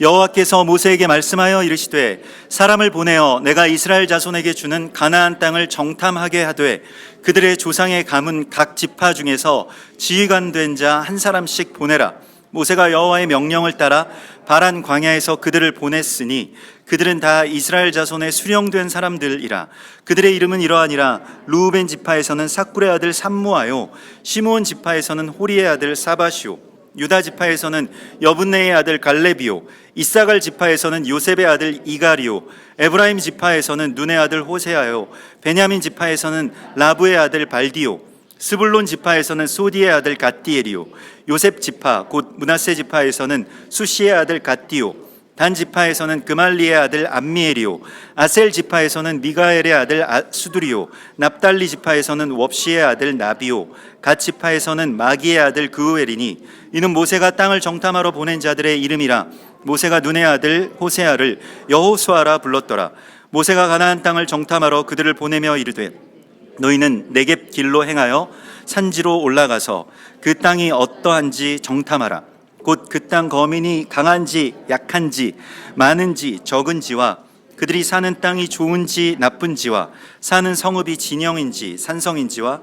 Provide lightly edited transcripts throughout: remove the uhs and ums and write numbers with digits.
여호와께서 모세에게 말씀하여 이르시되 사람을 보내어 내가 이스라엘 자손에게 주는 가나안 땅을 정탐하게 하되 그들의 조상의 가문 각 지파 중에서 지휘관 된 자 한 사람씩 보내라. 모세가 여호와의 명령을 따라 바란 광야에서 그들을 보냈으니 그들은 다 이스라엘 자손의 수령된 사람들이라. 그들의 이름은 이러하니라. 루우벤 지파에서는 삭굴의 아들 삼무아요, 시므온 지파에서는 호리의 아들 사바시오, 유다 지파에서는 여분네의 아들 갈렙이요, 이사갈 지파에서는 요셉의 아들 이갈이요, 에브라임 지파에서는 눈의 아들 호세아요, 베냐민 지파에서는 라브의 아들 발디요, 스불론 지파에서는 소디의 아들 갓디엘이요, 요셉 지파 곧 므낫세 지파에서는 수시의 아들 갓디요, 단 지파에서는 그말리의 아들 암미엘이요, 아셀 지파에서는 미가엘의 아들 수두리요, 납달리 지파에서는 웁시의 아들 나비요, 갓 지파에서는 마기의 아들 그우엘이니 이는 모세가 땅을 정탐하러 보낸 자들의 이름이라. 모세가 눈의 아들 호세아를 여호수아라 불렀더라. 모세가 가나안 땅을 정탐하러 그들을 보내며 이르되 너희는 네겝 길로 행하여 산지로 올라가서 그 땅이 어떠한지 정탐하라. 곧 그 땅 거민이 강한지 약한지 많은지 적은지와 그들이 사는 땅이 좋은지 나쁜지와 사는 성읍이 진영인지 산성인지와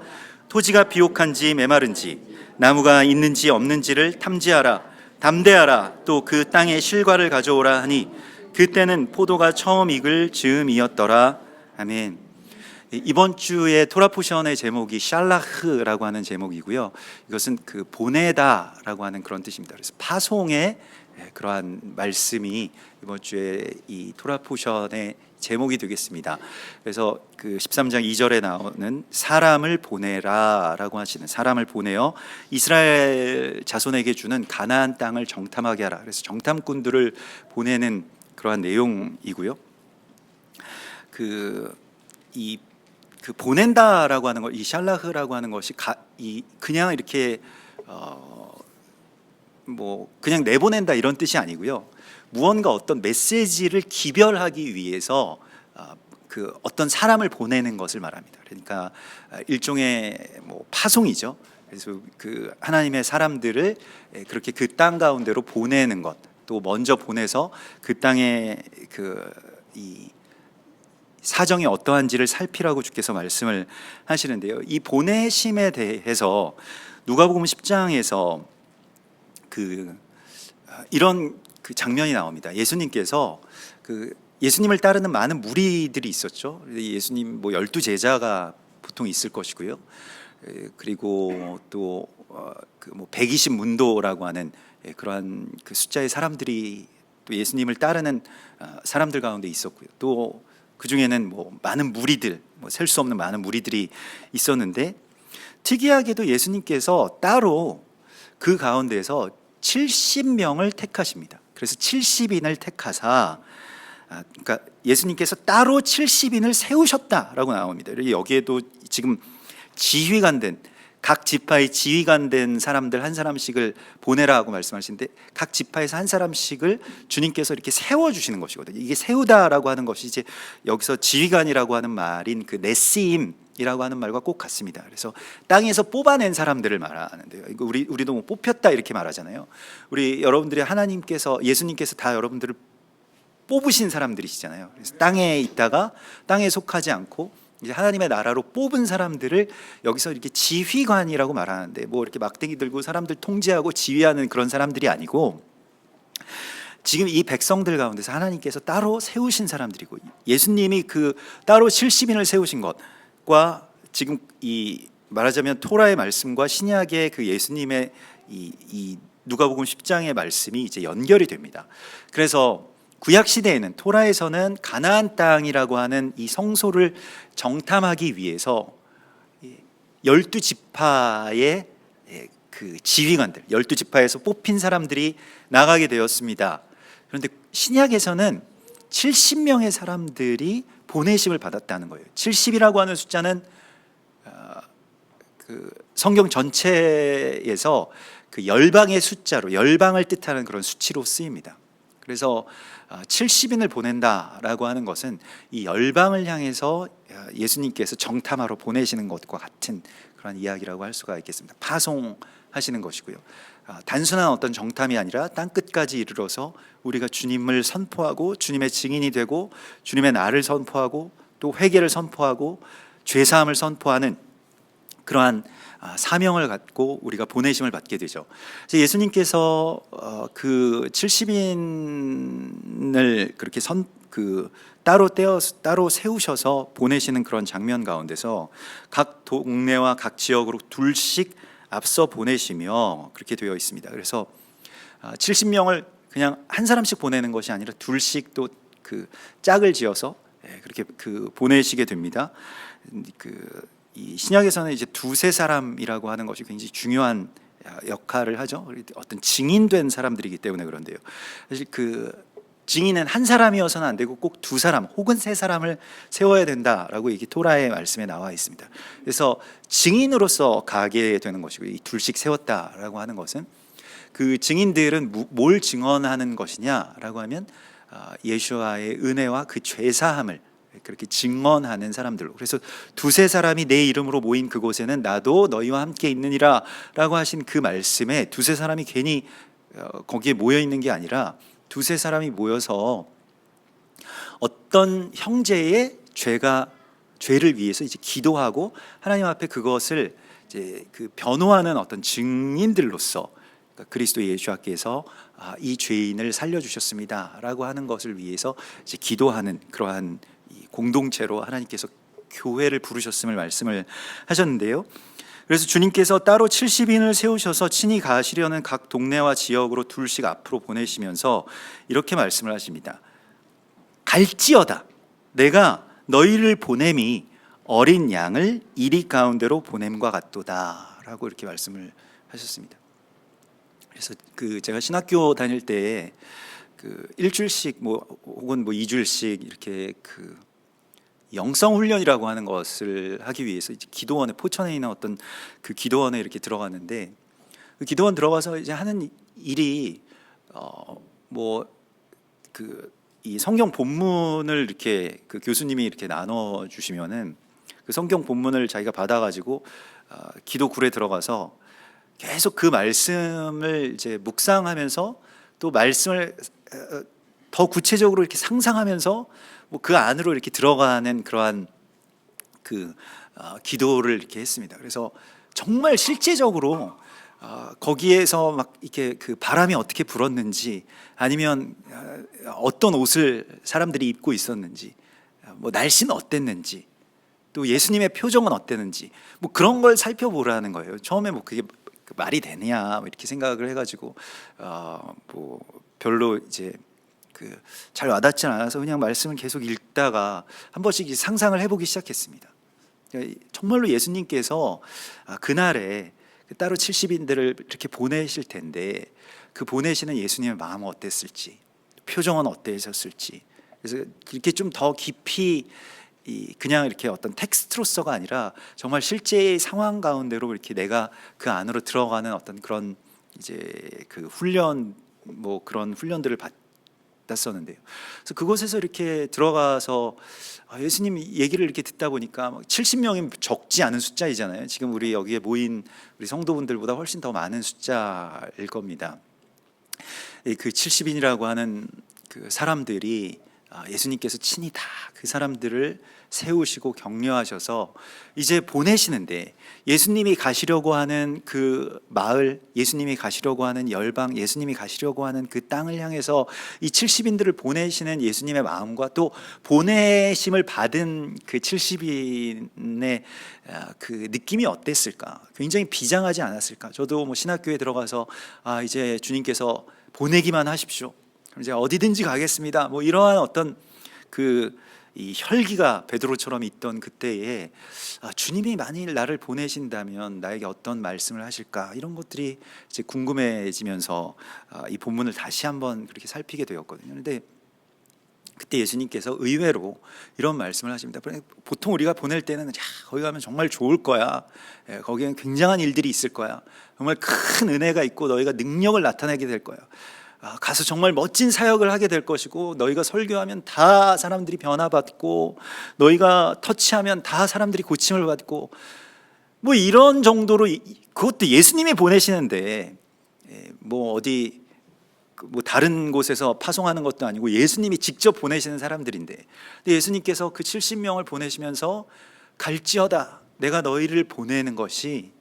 토지가 비옥한지 메마른지 나무가 있는지 없는지를 탐지하라. 담대하라. 또 그 땅의 실과를 가져오라 하니 그때는 포도가 처음 익을 즈음이었더라. 아멘. 이번 주에 토라 포션의 제목이 샬라흐라고 하는 제목이고요. 이것은 그 보내다라고 하는 그런 뜻입니다. 그래서 파송의 그러한 말씀이 이번 주에 이 토라 포션의 제목이 되겠습니다. 그래서 그 13장 2절에 나오는 사람을 보내라라고 하시는, 사람을 보내어 이스라엘 자손에게 주는 가나안 땅을 정탐하게 하라. 그래서 정탐꾼들을 보내는 그러한 내용이고요. 그 보낸다라고 하는 것, 이 샬라흐라고 하는 것이 그냥 이렇게 뭐 그냥 내보낸다 이런 뜻이 아니고요. 무언가 어떤 메시지를 기별하기 위해서 그 어떤 사람을 보내는 것을 말합니다. 그러니까 일종의 뭐 파송이죠. 그래서 그 하나님의 사람들을 그렇게 그 땅 가운데로 보내는 것, 또 먼저 보내서 그 땅의 이 사정이 어떠한지를 살피라고 주께서 말씀을 하시는데요. 이 보내심에 대해서 누가복음 10장에서 이런 그 장면이 나옵니다. 예수님께서 예수님을 따르는 많은 무리들이 있었죠. 예수님 뭐 12제자가 보통 있을 것이고요. 그리고 또 뭐 120문도라고 하는 그러한 그 숫자의 사람들이 또 예수님을 따르는 사람들 가운데 있었고요. 또 그 중에는 뭐 많은 무리들, 뭐 셀 수 없는 많은 무리들이 있었는데, 특이하게도 예수님께서 따로 그 가운데서 70명을 택하십니다. 그래서 70인을 택하사, 그러니까 예수님께서 따로 70인을 세우셨다라고 나옵니다. 여기에도 지금 지휘관 된, 각 지파의 지휘관 된 사람들 한 사람씩을 보내라고 말씀하시는데, 각 지파에서 한 사람씩을 주님께서 이렇게 세워주시는 것이거든요. 이게 세우다라고 하는 것이 이제 여기서 지휘관이라고 하는 말인 그 네시임이라고 하는 말과 꼭 같습니다. 그래서 땅에서 뽑아낸 사람들을 말하는데요. 이거 우리도 뭐 뽑혔다 이렇게 말하잖아요. 우리 여러분들이 하나님께서, 예수님께서 다 여러분들을 뽑으신 사람들이시잖아요. 그래서 땅에 있다가 땅에 속하지 않고 이제 하나님의 나라로 뽑은 사람들을 여기서 이렇게 지휘관이라고 말하는데, 뭐 이렇게 막대기 들고 사람들 통제하고 지휘하는 그런 사람들이 아니고, 지금 이 백성들 가운데서 하나님께서 따로 세우신 사람들이고, 예수님이 그 따로 70인을 세우신 것과 지금 이 말하자면 토라의 말씀과 신약의 그 예수님의 이 누가복음 10장의 말씀이 이제 연결이 됩니다. 그래서 구약 시대에는, 토라에서는 가나안 땅이라고 하는 이 성소를 정탐하기 위해서 12지파의 그 지휘관들, 12지파에서 뽑힌 사람들이 나가게 되었습니다. 그런데 신약에서는 70명의 사람들이 보내심을 받았다는 거예요. 70이라고 하는 숫자는 그 성경 전체에서 그 열방의 숫자로, 열방을 뜻하는 그런 수치로 쓰입니다. 그래서 70인을 보낸다라고 하는 것은 이 열방을 향해서 예수님께서 정탐하러 보내시는 것과 같은 그런 이야기라고 할 수가 있겠습니다. 파송하시는 것이고요. 단순한 어떤 정탐이 아니라 땅 끝까지 이르러서 우리가 주님을 선포하고 주님의 증인이 되고 주님의 나를 선포하고 또 회개를 선포하고 죄사함을 선포하는 그러한 사명을 갖고 우리가 보내심을 받게 되죠. 예수님께서 그 70인을 그렇게 따로 세우셔서 보내시는 그런 장면 가운데서 각 동네와 각 지역으로 둘씩 앞서 보내시며 그렇게 되어 있습니다. 그래서 70명을 그냥 한 사람씩 보내는 것이 아니라 둘씩 또 그 짝을 지어서 그렇게 보내시게 됩니다. 이 신약에서는 이제 두세 사람이라고 하는 것이 굉장히 중요한 역할을 하죠. 어떤 증인된 사람들이기 때문에 그런데요. 사실 증인은 한 사람이어서는 안 되고 꼭 두 사람 혹은 세 사람을 세워야 된다라고 이 토라의 말씀에 나와 있습니다. 그래서 증인으로서 가게 되는 것이고 이 둘씩 세웠다라고 하는 것은 그 증인들은 뭘 증언하는 것이냐라고 하면 예수와의 은혜와 그 죄사함을 그렇게 증언하는 사람들로. 그래서 두세 사람이 내 이름으로 모인 그곳에는 나도 너희와 함께 있느니라 라고 하신 그 말씀에 두세 사람이 괜히 거기에 모여 있는 게 아니라 두세 사람이 모여서 어떤 형제의 죄를 위해서 이제 기도하고 하나님 앞에 그것을 이제 변호하는 어떤 증인들로서 그리스도 예수께서 이 죄인을 살려주셨습니다라고 하는 것을 위해서 이제 기도하는 그러한 공동체로 하나님께서 교회를 부르셨음을 말씀을 하셨는데요. 그래서 주님께서 따로 70인을 세우셔서 친히 가시려는 각 동네와 지역으로 둘씩 앞으로 보내시면서 이렇게 말씀을 하십니다. 갈지어다 내가 너희를 보냄이 어린 양을 이리 가운데로 보냄과 같도다 라고 이렇게 말씀을 하셨습니다. 그래서 제가 신학교 다닐 때 일주일씩 혹은 2주일씩 이렇게 영성 훈련이라고 하는 것을 하기 위해서 이제 기도원에 포천에 있는 어떤 그 기도원에 이렇게 들어갔는데 그 기도원 들어가서 이제 하는 일이 이 성경 본문을 이렇게 그 교수님이 이렇게 나눠 주시면은 그 성경 본문을 자기가 받아가지고 기도굴에 들어가서 계속 그 말씀을 이제 묵상하면서 또 말씀을 더 구체적으로 이렇게 상상하면서 그 안으로 이렇게 들어가는 그러한 기도를 이렇게 했습니다. 그래서 정말 실제적으로 거기에서 막 이렇게 그 바람이 어떻게 불었는지 아니면 어떤 옷을 사람들이 입고 있었는지 날씨는 어땠는지 또 예수님의 표정은 어땠는지 그런 걸 살펴보라는 거예요. 처음에 그게 말이 되냐 이렇게 생각을 해가지고 별로 이제 잘 와닿지 않아서 그냥 말씀을 계속 읽다가 한 번씩 상상을 해보기 시작했습니다. 정말로 예수님께서 그날에 따로 70인들을 이렇게 보내실 텐데 그 보내시는 예수님의 마음은 어땠을지, 표정은 어땠을지, 그래서 이렇게 좀 더 깊이 그냥 이렇게 어떤 텍스트로서가 아니라 정말 실제의 상황 가운데로 이렇게 내가 그 안으로 들어가는 어떤 그런 이제 훈련 그런 훈련들을 받았었는데요. 그래서 그곳에서 이렇게 들어가서 예수님 얘기를 이렇게 듣다 보니까 70명이 적지 않은 숫자이잖아요. 지금 우리 여기에 모인 우리 성도분들보다 훨씬 더 많은 숫자일 겁니다. 그 70인이라고 하는 그 사람들이 예수님께서 친히 다 그 사람들을 세우시고 격려하셔서 이제 보내시는데 예수님이 가시려고 하는 그 마을, 예수님이 가시려고 하는 열방, 예수님이 가시려고 하는 그 땅을 향해서 이 70인들을 보내시는 예수님의 마음과 또 보내심을 받은 그 70인의 그 느낌이 어땠을까? 굉장히 비장하지 않았을까? 저도 신학교에 들어가서 이제 주님께서 보내기만 하십시오. 그럼 이제 어디든지 가겠습니다. 이러한 어떤 이 혈기가 베드로처럼 있던 그때에 주님이 만일 나를 보내신다면 나에게 어떤 말씀을 하실까, 이런 것들이 이제 궁금해지면서 이 본문을 다시 한번 그렇게 살피게 되었거든요. 그런데 그때 예수님께서 의외로 이런 말씀을 하십니다. 보통 우리가 보낼 때는 거기 가면 정말 좋을 거야, 거기에는 굉장한 일들이 있을 거야, 정말 큰 은혜가 있고 너희가 능력을 나타내게 될 거야, 가서 정말 멋진 사역을 하게 될 것이고 너희가 설교하면 다 사람들이 변화받고 너희가 터치하면 다 사람들이 고침을 받고 이런 정도로, 그것도 예수님이 보내시는데 뭐 어디 뭐 다른 곳에서 파송하는 것도 아니고 예수님이 직접 보내시는 사람들인데, 근데 예수님께서 그 70명을 보내시면서 갈지어다 내가 너희를 보내는 것이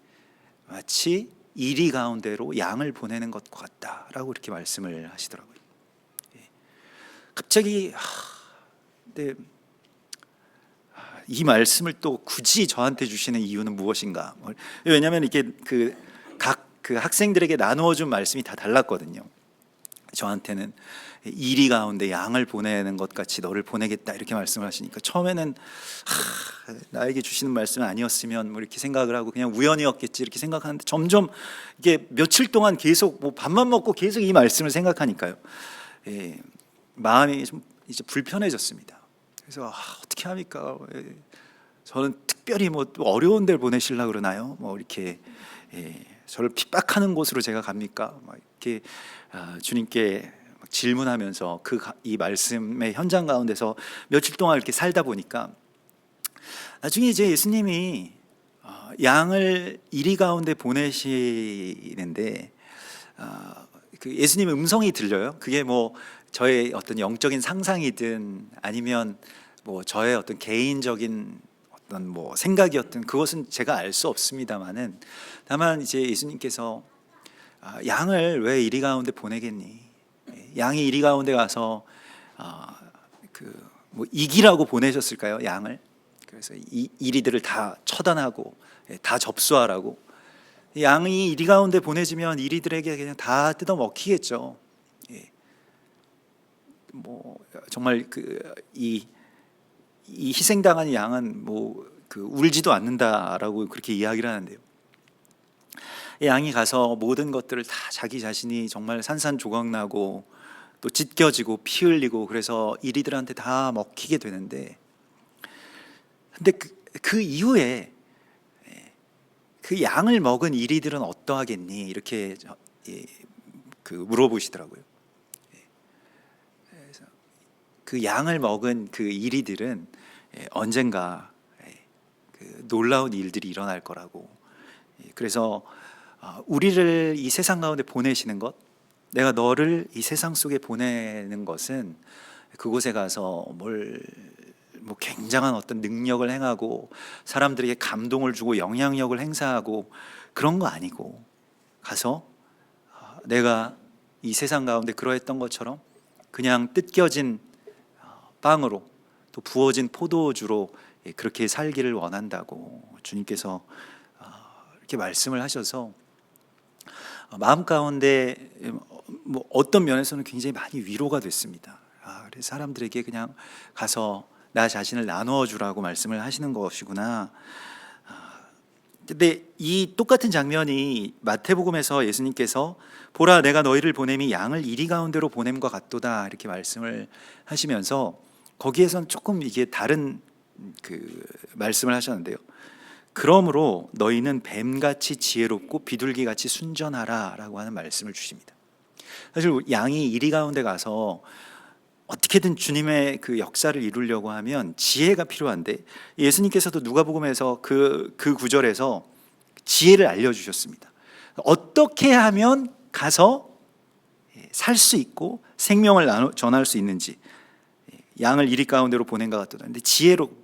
마치 이리 가운데로 양을 보내는 것과 같다라고 이렇게 말씀을 하시더라고요. 갑자기 근데 이 말씀을 또 굳이 저한테 주시는 이유는 무엇인가? 왜냐하면 이게 각 학생들에게 나누어 준 말씀이 다 달랐거든요. 저한테는 이리 가운데 양을 보내는 것 같이 너를 보내겠다 이렇게 말씀을 하시니까 처음에는 나에게 주시는 말씀은 아니었으면 뭐 이렇게 생각을 하고 그냥 우연이었겠지 이렇게 생각하는데, 점점 이게 며칠 동안 계속 뭐 밥만 먹고 계속 이 말씀을 생각하니까요, 마음이 좀 이제 불편해졌습니다. 그래서 어떻게 합니까? 저는 특별히 뭐 어려운 데를 보내시려고 그러나요? 뭐 이렇게 저를 핍박하는 곳으로 제가 갑니까? 막 이렇게 주님께 질문하면서 이 말씀의 현장 가운데서 며칠 동안 이렇게 살다 보니까 나중에 이제 예수님이 양을 이리 가운데 보내시는데 그 예수님의 음성이 들려요. 그게 뭐 저의 어떤 영적인 상상이든 아니면 뭐 저의 어떤 개인적인 어떤 뭐 생각이었든 그것은 제가 알 수 없습니다만은, 다만 이제 예수님께서 양을 왜 이리 가운데 보내겠니? 양이 이리 가운데 가서 뭐 이기라고 보내셨을까요? 양을. 그래서 이리들을 다 처단하고 다 접수하라고. 양이 이리 가운데 보내지면 이리들에게 그냥 다 뜯어 먹히겠죠. 뭐 정말 이 희생당한 양은 뭐 울지도 않는다라고 그렇게 이야기를 하는데요. 양이 가서 모든 것들을 다 자기 자신이 정말 산산조각나고 또 찢겨지고 피 흘리고 그래서 이리들한테 다 먹히게 되는데, 근데 그 이후에 그 양을 먹은 이리들은 어떠하겠니? 이렇게 물어보시더라고요. 그래서 그 양을 먹은 그 이리들은 언젠가 놀라운 일들이 일어날 거라고. 그래서 우리를 이 세상 가운데 보내시는 것, 내가 너를 이 세상 속에 보내는 것은 그곳에 가서 뭐 굉장한 어떤 능력을 행하고 사람들에게 감동을 주고 영향력을 행사하고 그런 거 아니고, 가서 내가 이 세상 가운데 그러했던 것처럼 그냥 뜯겨진 빵으로 또 부어진 포도주로 그렇게 살기를 원한다고 주님께서 이렇게 말씀을 하셔서 마음 가운데 뭐 어떤 면에서는 굉장히 많이 위로가 됐습니다. 그래서 사람들에게 그냥 가서 나 자신을 나누어 주라고 말씀을 하시는 것이구나. 근데 이 똑같은 장면이 마태복음에서 예수님께서 보라 내가 너희를 보냄이 양을 이리 가운데로 보냄과 같도다 이렇게 말씀을 하시면서 거기에선 조금 이게 다른 말씀을 하셨는데요. 그러므로 너희는 뱀같이 지혜롭고 비둘기같이 순전하라 라고 하는 말씀을 주십니다. 사실 양이 이리 가운데 가서 어떻게든 주님의 그 역사를 이루려고 하면 지혜가 필요한데, 예수님께서도 누가복음에서 그 구절에서 지혜를 알려주셨습니다. 어떻게 하면 가서 살 수 있고 생명을 전할 수 있는지, 양을 이리 가운데로 보낸 것 같더라. 근데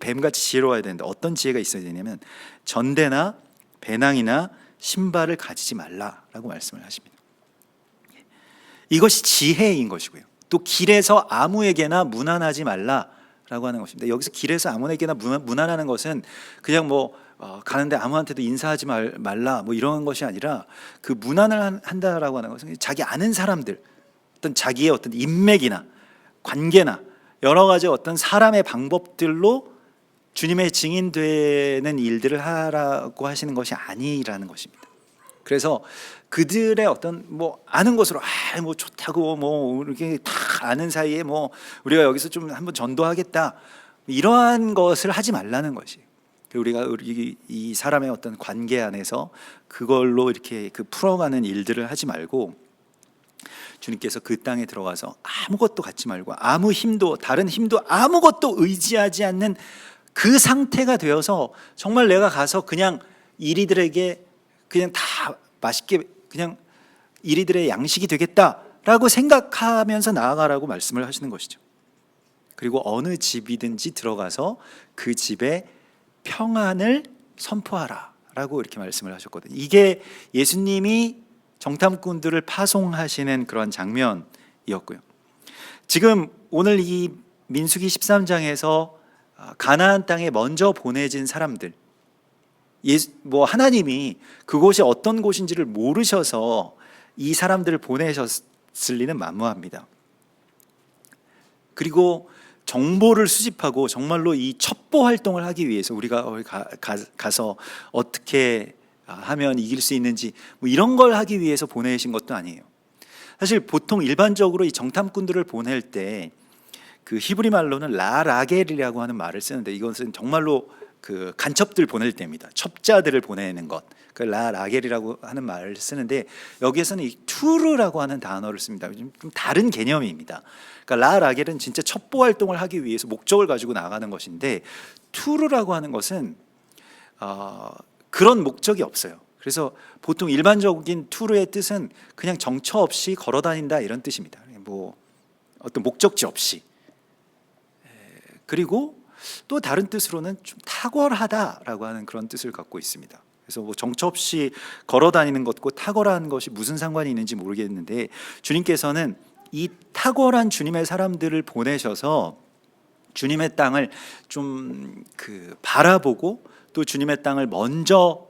뱀같이 지혜로워야 되는데 어떤 지혜가 있어야 되냐면 전대나 배낭이나 신발을 가지지 말라라고 말씀을 하십니다. 이것이 지혜인 것이고요. 또 길에서 아무에게나 문안하지 말라라고 하는 것입니다. 여기서 길에서 아무에게나 문안하는 것은 그냥 뭐 가는데 아무한테도 인사하지 말라 뭐 이런 것이 아니라, 그 문안을 한다라고 하는 것은 자기 아는 사람들, 어떤 자기의 어떤 인맥이나 관계나 여러 가지 어떤 사람의 방법들로 주님의 증인되는 일들을 하라고 하시는 것이 아니라는 것입니다. 그래서 그들의 어떤 뭐 아는 것으로 뭐 좋다고 뭐 이렇게 다 아는 사이에 뭐 우리가 여기서 좀 한번 전도하겠다 이러한 것을 하지 말라는 것이, 우리가 이 사람의 어떤 관계 안에서 그걸로 이렇게 풀어가는 일들을 하지 말고, 주님께서 그 땅에 들어가서 아무것도 갖지 말고 아무 힘도 다른 힘도 아무것도 의지하지 않는 그 상태가 되어서 정말 내가 가서 그냥 이리들에게 그냥 다 맛있게 그냥 이리들의 양식이 되겠다라고 생각하면서 나아가라고 말씀을 하시는 것이죠. 그리고 어느 집이든지 들어가서 그 집에 평안을 선포하라 라고 이렇게 말씀을 하셨거든요. 이게 예수님이 정탐꾼들을 파송하시는 그런 장면이었고요. 지금 오늘 이 민수기 13장에서 가나안 땅에 먼저 보내진 사람들, 하나님이 그곳이 어떤 곳인지를 모르셔서 이 사람들을 보내셨을 리는 만무합니다. 그리고 정보를 수집하고 정말로 이 첩보 활동을 하기 위해서 우리가 가서 어떻게 하면 이길 수 있는지 이런 걸 하기 위해서 보내신 것도 아니에요. 사실 보통 일반적으로 이 정탐꾼들을 보낼 때 그 히브리 말로는 라라겔이라고 하는 말을 쓰는데, 이것은 정말로 그 간첩들 보낼 때입니다. 첩자들을 보내는 것, 그 라라겔이라고 하는 말을 쓰는데, 여기에서는 이 투르라고 하는 단어를 씁니다. 좀 다른 개념입니다. 그러니까 라라겔은 진짜 첩보 활동을 하기 위해서 목적을 가지고 나가는 것인데, 투르라고 하는 것은 그런 목적이 없어요. 그래서 보통 일반적인 투르의 뜻은 그냥 정처 없이 걸어다닌다 이런 뜻입니다. 어떤 목적지 없이. 그리고 또 다른 뜻으로는 좀 탁월하다라고 하는 그런 뜻을 갖고 있습니다. 그래서 정처 없이 걸어다니는 것과 탁월한 것이 무슨 상관이 있는지 모르겠는데, 주님께서는 이 탁월한 주님의 사람들을 보내셔서 주님의 땅을 좀 바라보고 또 주님의 땅을 먼저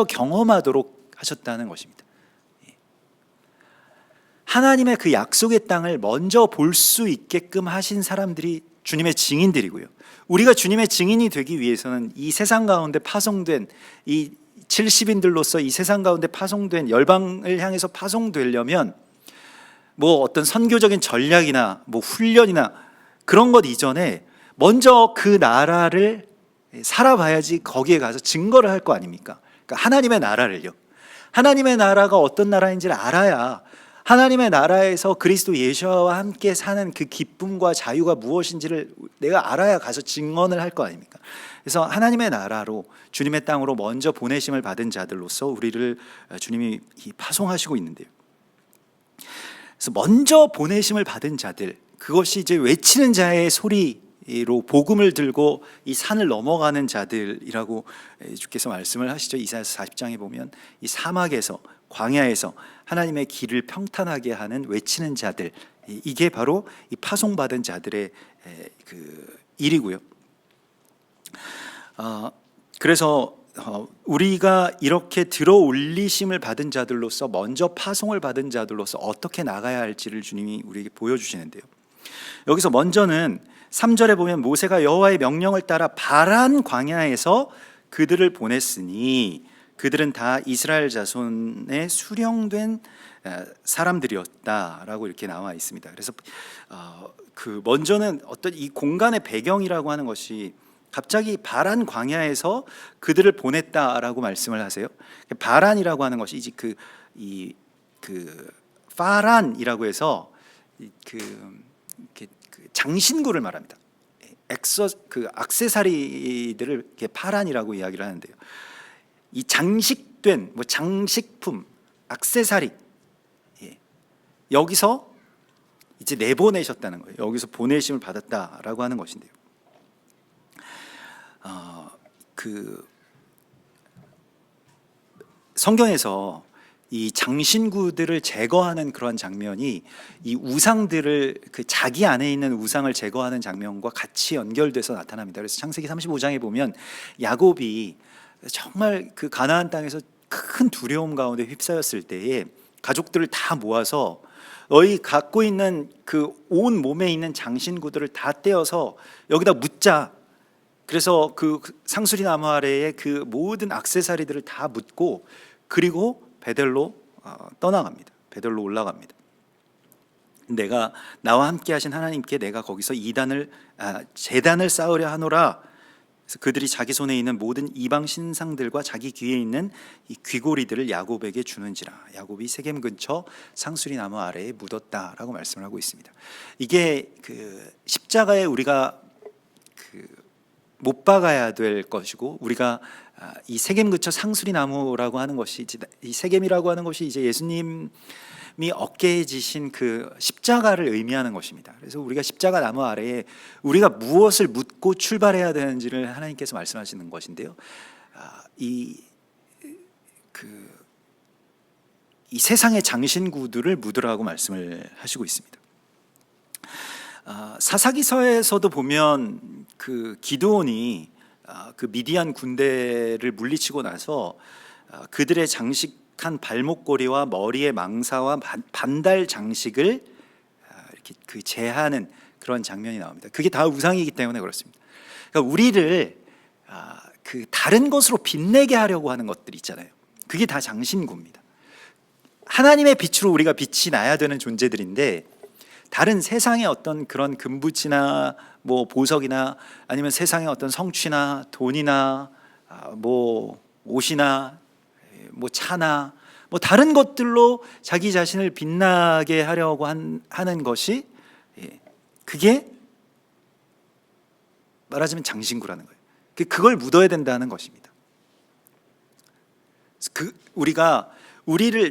경험하도록 하셨다는 것입니다. 하나님의 그 약속의 땅을 먼저 볼 수 있게끔 하신 사람들이 주님의 증인들이고요. 우리가 주님의 증인이 되기 위해서는 이 세상 가운데 파송된 이 70인들로서 이 세상 가운데 파송된 열방을 향해서 파송되려면 어떤 선교적인 전략이나 훈련이나 그런 것 이전에 먼저 그 나라를 살아봐야지 거기에 가서 증거를 할 거 아닙니까? 그러니까 하나님의 나라를요. 하나님의 나라가 어떤 나라인지를 알아야 하나님의 나라에서 그리스도 예수와 함께 사는 그 기쁨과 자유가 무엇인지를 내가 알아야 가서 증언을 할 거 아닙니까? 그래서 하나님의 나라로 주님의 땅으로 먼저 보내심을 받은 자들로서 우리를 주님이 파송하시고 있는데요. 그래서 먼저 보내심을 받은 자들, 그것이 이제 외치는 자의 소리로 복음을 들고 이 산을 넘어가는 자들이라고 주께서 말씀을 하시죠. 이사야서 40장에 보면 이 사막에서 광야에서 하나님의 길을 평탄하게 하는 외치는 자들, 이게 바로 이 파송받은 자들의 그 일이고요. 그래서 우리가 이렇게 들어 올리심을 받은 자들로서, 먼저 파송을 받은 자들로서 어떻게 나가야 할지를 주님이 우리에게 보여주시는데요. 여기서 먼저는 3절에 보면 모세가 여호와의 명령을 따라 바란 광야에서 그들을 보냈으니 그들은 다 이스라엘 자손의 수령된 사람들이었다라고 이렇게 나와 있습니다. 그래서 먼저는 어떤 이 공간의 배경이라고 하는 것이 갑자기 바란 광야에서 그들을 보냈다라고 말씀을 하세요. 바란이라고 하는 것이 이제 파란이라고 해서 그 장신구를 말합니다. 액세서리들을 이렇게 파란이라고 이야기를 하는데요. 이 장식된 장식품, 액세서리, 여기서 이제 내보내셨다는 거예요. 여기서 보내심을 받았다라고 하는 것인데요. 성경에서 이 장신구들을 제거하는 그런 장면이 이 우상들을 자기 안에 있는 우상을 제거하는 장면과 같이 연결돼서 나타납니다. 그래서 창세기 35장에 보면 야곱이 정말 그 가나안 땅에서 큰 두려움 가운데 휩싸였을 때에 가족들을 다 모아서 너희 갖고 있는 그 온 몸에 있는 장신구들을 다 떼어서 여기다 묻자. 그래서 그 상수리 나무 아래에 그 모든 액세서리들을 다 묻고, 그리고 베델로 떠나갑니다. 베델로 올라갑니다. 내가 나와 함께 하신 하나님께 내가 거기서 제단을 쌓으려 하노라. 그래서 그들이 자기 손에 있는 모든 이방 신상들과 자기 귀에 있는 이 귀고리들을 야곱에게 주는지라. 야곱이 세겜 근처 상수리 나무 아래에 묻었다라고 말씀을 하고 있습니다. 이게 그 십자가에 우리가 못 박아야 될 것이고, 우리가 이 세겜 근처 상수리 나무라고 하는 것이, 이 세겜이라고 하는 것이 이제 예수님이 어깨에 지신 그 십자가를 의미하는 것입니다. 그래서 우리가 십자가 나무 아래에 우리가 무엇을 묻고 출발해야 되는지를 하나님께서 말씀하시는 것인데요. 이 세상의 장신구들을 묻으라고 말씀을 하시고 있습니다. 사사기서에서도 보면 그 기드온이 그 미디안 군대를 물리치고 나서 그들의 장식한 발목걸이와 머리의 망사와 반달 장식을 이렇게 그 제하는 그런 장면이 나옵니다. 그게 다 우상이기 때문에 그렇습니다. 그러니까 우리를 그 다른 것으로 빛내게 하려고 하는 것들 있잖아요. 그게 다 장신구입니다. 하나님의 빛으로 우리가 빛이 나야 되는 존재들인데, 다른 세상의 어떤 그런 금붙이나 뭐 보석이나 아니면 세상의 어떤 성취나 돈이나 뭐 옷이나 뭐 차나 뭐 다른 것들로 자기 자신을 빛나게 하려고 하는 것이, 그게 말하자면 장신구라는 거예요. 그걸 묻어야 된다는 것입니다.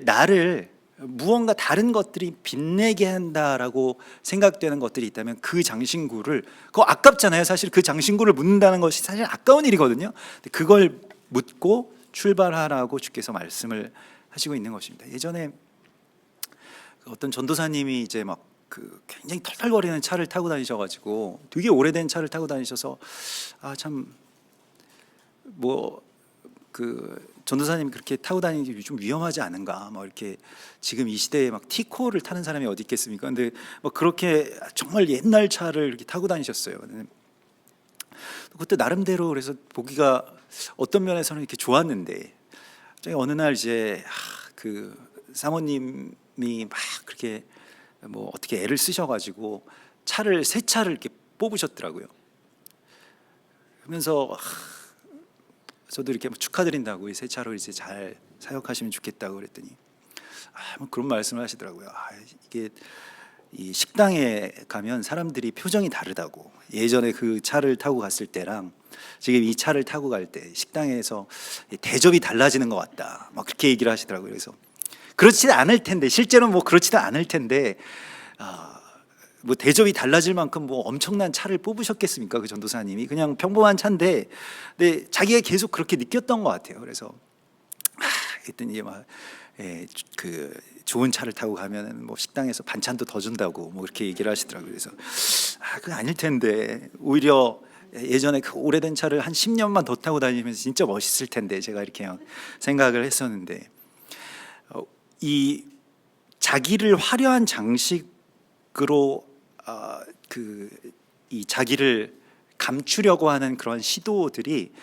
나를 무언가 다른 것들이 빛내게 한다라고 생각되는 것들이 있다면 그 장신구를, 그거 아깝잖아요. 사실 그 장신구를 묻는다는 것이 사실 아까운 일이거든요. 그걸 묻고 출발하라고 주께서 말씀을 하시고 있는 것입니다. 예전에 어떤 전도사님이 이제 막 그 굉장히 털털거리는 차를 타고 다니셔가지고, 되게 오래된 차를 타고 다니셔서 전도사님이 그렇게 타고 다니는 게 좀 위험하지 않은가, 뭐 이렇게 지금 이 시대에 막 티코를 타는 사람이 어디 있겠습니까? 근데 뭐 그렇게 정말 옛날 차를 이렇게 타고 다니셨어요. 그때 나름대로 그래서 보기가 어떤 면에서는 이렇게 좋았는데, 어느 날 이제 그 사모님이 막 그렇게 뭐 어떻게 애를 쓰셔가지고 새 차를 이렇게 뽑으셨더라고요. 그러면서 저도 이렇게 축하드린다고, 이 새 차로 이제 잘 사역하시면 좋겠다고 그랬더니 뭐 그런 말씀을 하시더라고요. 이게 이 식당에 가면 사람들이 표정이 다르다고, 예전에 그 차를 타고 갔을 때랑 지금 이 차를 타고 갈 때 식당에서 대접이 달라지는 것 같다, 막 그렇게 얘기를 하시더라고요. 그래서 그렇지 않을 텐데, 실제로는 뭐 그렇지도 않을 텐데, 뭐 대접이 달라질 만큼 뭐 엄청난 차를 뽑으셨겠습니까? 그 전도사님이 그냥 평범한 차인데, 근데 자기가 계속 그렇게 느꼈던 것 같아요. 그래서 그랬더니 그 좋은 차를 타고 가면은 뭐 식당에서 반찬도 더 준다고 뭐 그렇게 얘기를 하시더라고요. 그래서 그거 아닐 텐데, 오히려 예전에 그 오래된 차를 한 10년만 더 타고 다니면서 진짜 멋있을 텐데, 제가 이렇게 생각을 했었는데, 이 자기를 화려한 장식으로 이 자기를 감추려고 하는 그런 시도들이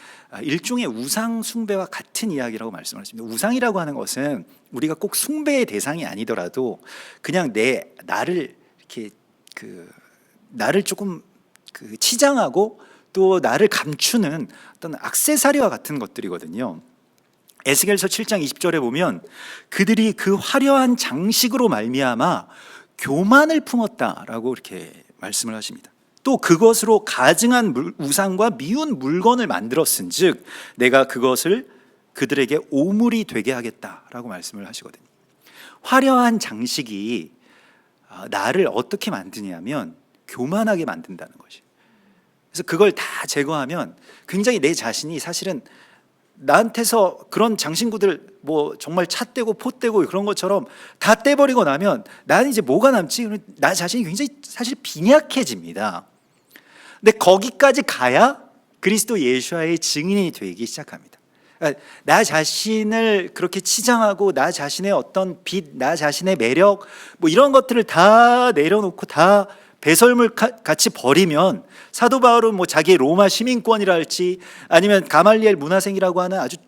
일종의 우상 숭배와 같은 이야기라고 말씀하십니다. 우상이라고 하는 것은 우리가 꼭 숭배의 대상이 아니더라도 그냥 나를 이렇게 나를 조금 치장하고 또 나를 감추는 어떤 액세서리와 같은 것들이거든요. 에스겔서 7장 20절에 보면 그들이 그 화려한 장식으로 말미암아 교만을 품었다라고 이렇게 말씀을 하십니다. 또 그것으로 가증한 우상과 미운 물건을 만들었은즉 내가 그것을 그들에게 오물이 되게 하겠다라고 말씀을 하시거든요. 화려한 장식이 나를 어떻게 만드냐면 교만하게 만든다는 것이. 그래서 그걸 다 제거하면 굉장히 내 자신이 사실은 나한테서 그런 장신구들 뭐 정말 차 떼고 포 떼고 그런 것처럼 다 떼버리고 나면 나는 이제 뭐가 남지? 나 자신이 굉장히 사실 빈약해집니다. 근데 거기까지 가야 그리스도 예수와의 증인이 되기 시작합니다. 그러니까 나 자신을 그렇게 치장하고 나 자신의 어떤 빛, 나 자신의 매력 뭐 이런 것들을 다 내려놓고 다 배설물 같이 버리면, 사도 바울은 뭐 자기의 로마 시민권이라 할지 아니면 가말리엘 문화생이라고 하는 아주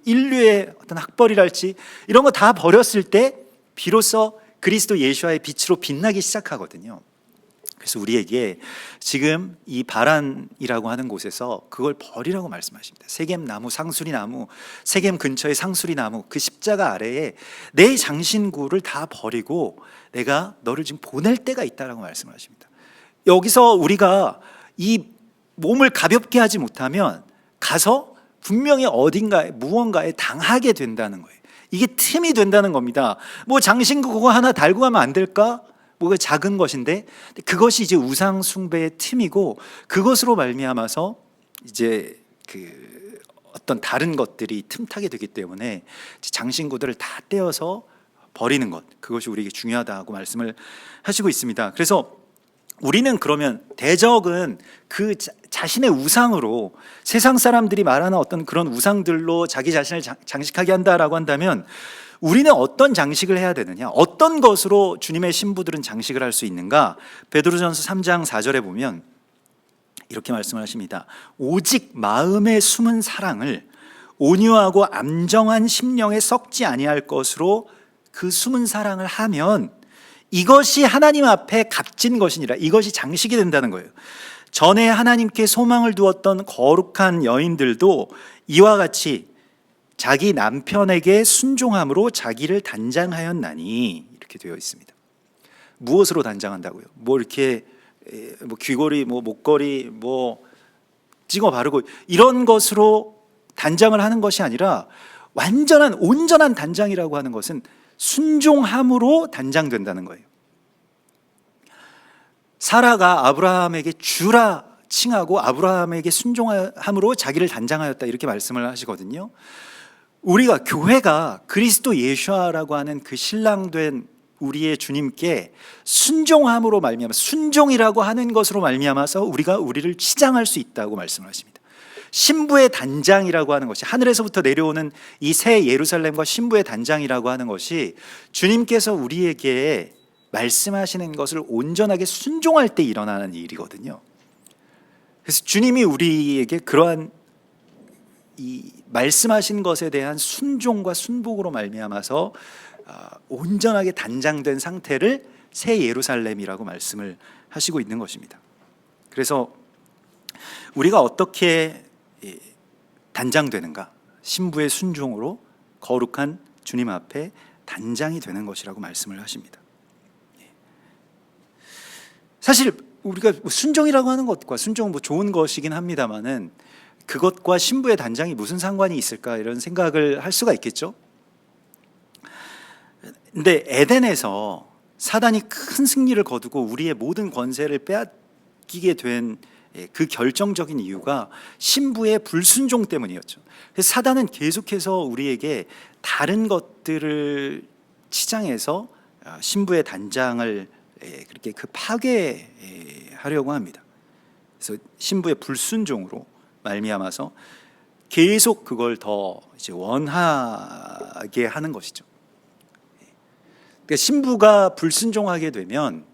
인류의 어떤 학벌이라 할지 이런 거 다 버렸을 때 비로소 그리스도 예수와의 빛으로 빛나기 시작하거든요. 그래서 우리에게 지금 이 바란이라고 하는 곳에서 그걸 버리라고 말씀하십니다. 세겜 나무, 상수리 나무, 세겜 근처의 상수리 나무, 그 십자가 아래에 내 장신구를 다 버리고 내가 너를 지금 보낼 때가 있다라고 말씀하십니다. 여기서 우리가 이 몸을 가볍게 하지 못하면 가서 분명히 어딘가에 무언가에 당하게 된다는 거예요. 이게 틈이 된다는 겁니다. 뭐 장신구 그거 하나 달고 가면 안 될까? 뭐가 작은 것인데 그것이 이제 우상 숭배의 틈이고, 그것으로 말미암아서 이제 그 어떤 다른 것들이 틈타게 되기 때문에 장신구들을 다 떼어서 버리는 것, 그것이 우리에게 중요하다고 말씀을 하시고 있습니다. 그래서 우리는 그러면 대적은 그 자신의 우상으로, 세상 사람들이 말하는 어떤 그런 우상들로 자기 자신을 장식하게 한다라고 한다면 우리는 어떤 장식을 해야 되느냐, 어떤 것으로 주님의 신부들은 장식을 할 수 있는가? 베드로전서 3장 4절에 보면 이렇게 말씀을 하십니다. 오직 마음에 숨은 사랑을 온유하고 암정한 심령에 썩지 아니할 것으로 그 숨은 사랑을 하면 이것이 하나님 앞에 값진 것이니라. 이것이 장식이 된다는 거예요. 전에 하나님께 소망을 두었던 거룩한 여인들도 이와 같이 자기 남편에게 순종함으로 자기를 단장하였나니, 이렇게 되어 있습니다. 무엇으로 단장한다고요? 뭐 이렇게 뭐 귀걸이, 뭐 목걸이, 뭐 찍어 바르고 이런 것으로 단장을 하는 것이 아니라 완전한 온전한 단장이라고 하는 것은 순종함으로 단장된다는 거예요. 사라가 아브라함에게 주라 칭하고 아브라함에게 순종함으로 자기를 단장하였다, 이렇게 말씀을 하시거든요. 우리가, 교회가 그리스도 예수라고 하는 그 신랑된 우리의 주님께 순종함으로 말미암아, 순종이라고 하는 것으로 말미암아서 우리를 치장할 수 있다고 말씀을 하십니다. 신부의 단장이라고 하는 것이, 하늘에서부터 내려오는 이 새 예루살렘과 신부의 단장이라고 하는 것이 주님께서 우리에게 말씀하시는 것을 온전하게 순종할 때 일어나는 일이거든요. 그래서 주님이 우리에게 그러한 이 말씀하신 것에 대한 순종과 순복으로 말미암아서 온전하게 단장된 상태를 새 예루살렘이라고 말씀을 하시고 있는 것입니다. 그래서 우리가 어떻게 단장되는가? 신부의 순종으로 거룩한 주님 앞에 단장이 되는 것이라고 말씀을 하십니다. 사실 우리가 순종이라고 하는 것과, 순종은 뭐 좋은 것이긴 합니다만은 그것과 신부의 단장이 무슨 상관이 있을까, 이런 생각을 할 수가 있겠죠. 근데 에덴에서 사단이 큰 승리를 거두고 우리의 모든 권세를 빼앗기게 된 그 결정적인 이유가 신부의 불순종 때문이었죠. 그래서 사단은 계속해서 우리에게 다른 것들을 치장해서 신부의 단장을 그렇게 파괴하려고 합니다. 그래서 신부의 불순종으로 말미암아서 계속 그걸 더 이제 원하게 하는 것이죠. 그러니까 신부가 불순종하게 되면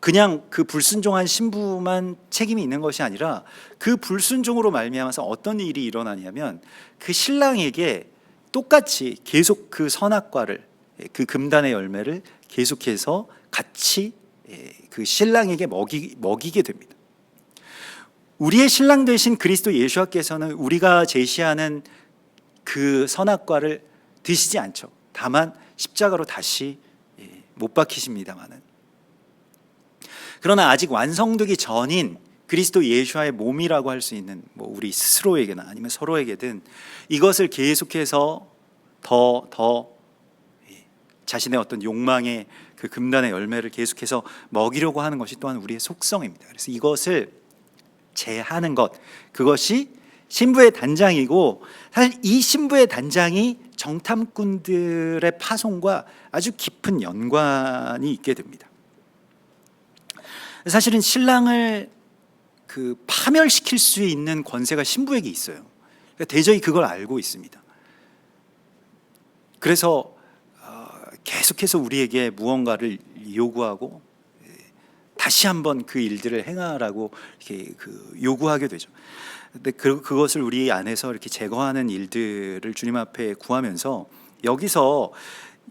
그냥 그 불순종한 신부만 책임이 있는 것이 아니라 그 불순종으로 말미암아서 어떤 일이 일어나냐면 그 신랑에게 똑같이 계속 그 선악과를, 그 금단의 열매를 계속해서 같이 그 신랑에게 먹이게 됩니다. 우리의 신랑 되신 그리스도 예수께서는 우리가 제시하는 그 선악과를 드시지 않죠. 다만 십자가로 다시 못 박히십니다만은, 그러나 아직 완성되기 전인 그리스도 예수의 몸이라고 할 수 있는 뭐 우리 스스로에게나 아니면 서로에게든 이것을 계속해서 더 자신의 어떤 욕망의 그 금단의 열매를 계속해서 먹이려고 하는 것이 또한 우리의 속성입니다. 그래서 이것을 제하는 것, 그것이 신부의 단장이고, 사실 이 신부의 단장이 정탐꾼들의 파송과 아주 깊은 연관이 있게 됩니다. 사실은 신랑을 그 파멸시킬 수 있는 권세가 신부에게 있어요. 그러니까 대적이 그걸 알고 있습니다. 그래서 계속해서 우리에게 무언가를 요구하고 다시 한번 그 일들을 행하라고 이렇게 요구하게 되죠. 근데 그것을 우리 안에서 이렇게 제거하는 일들을 주님 앞에 구하면서, 여기서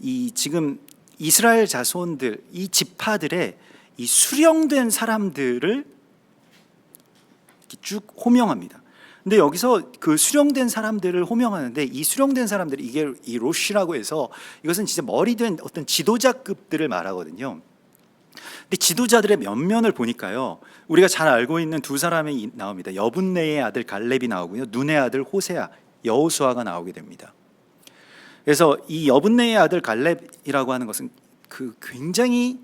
이 지금 이스라엘 자손들, 이 지파들의 이 수령된 사람들을 쭉 호명합니다. 근데 여기서 그 수령된 사람들을 호명하는데, 이 수령된 사람들이, 이게 이 로시라고 해서 이것은 진짜 머리 된 어떤 지도자급들을 말하거든요. 근데 지도자들의 면면을 보니까요, 우리가 잘 알고 있는 두 사람이 나옵니다. 여분네의 아들 갈렙이 나오고요, 눈의 아들 호세아, 여호수아가 나오게 됩니다. 그래서 이 여분네의 아들 갈렙이라고 하는 것은 그 굉장히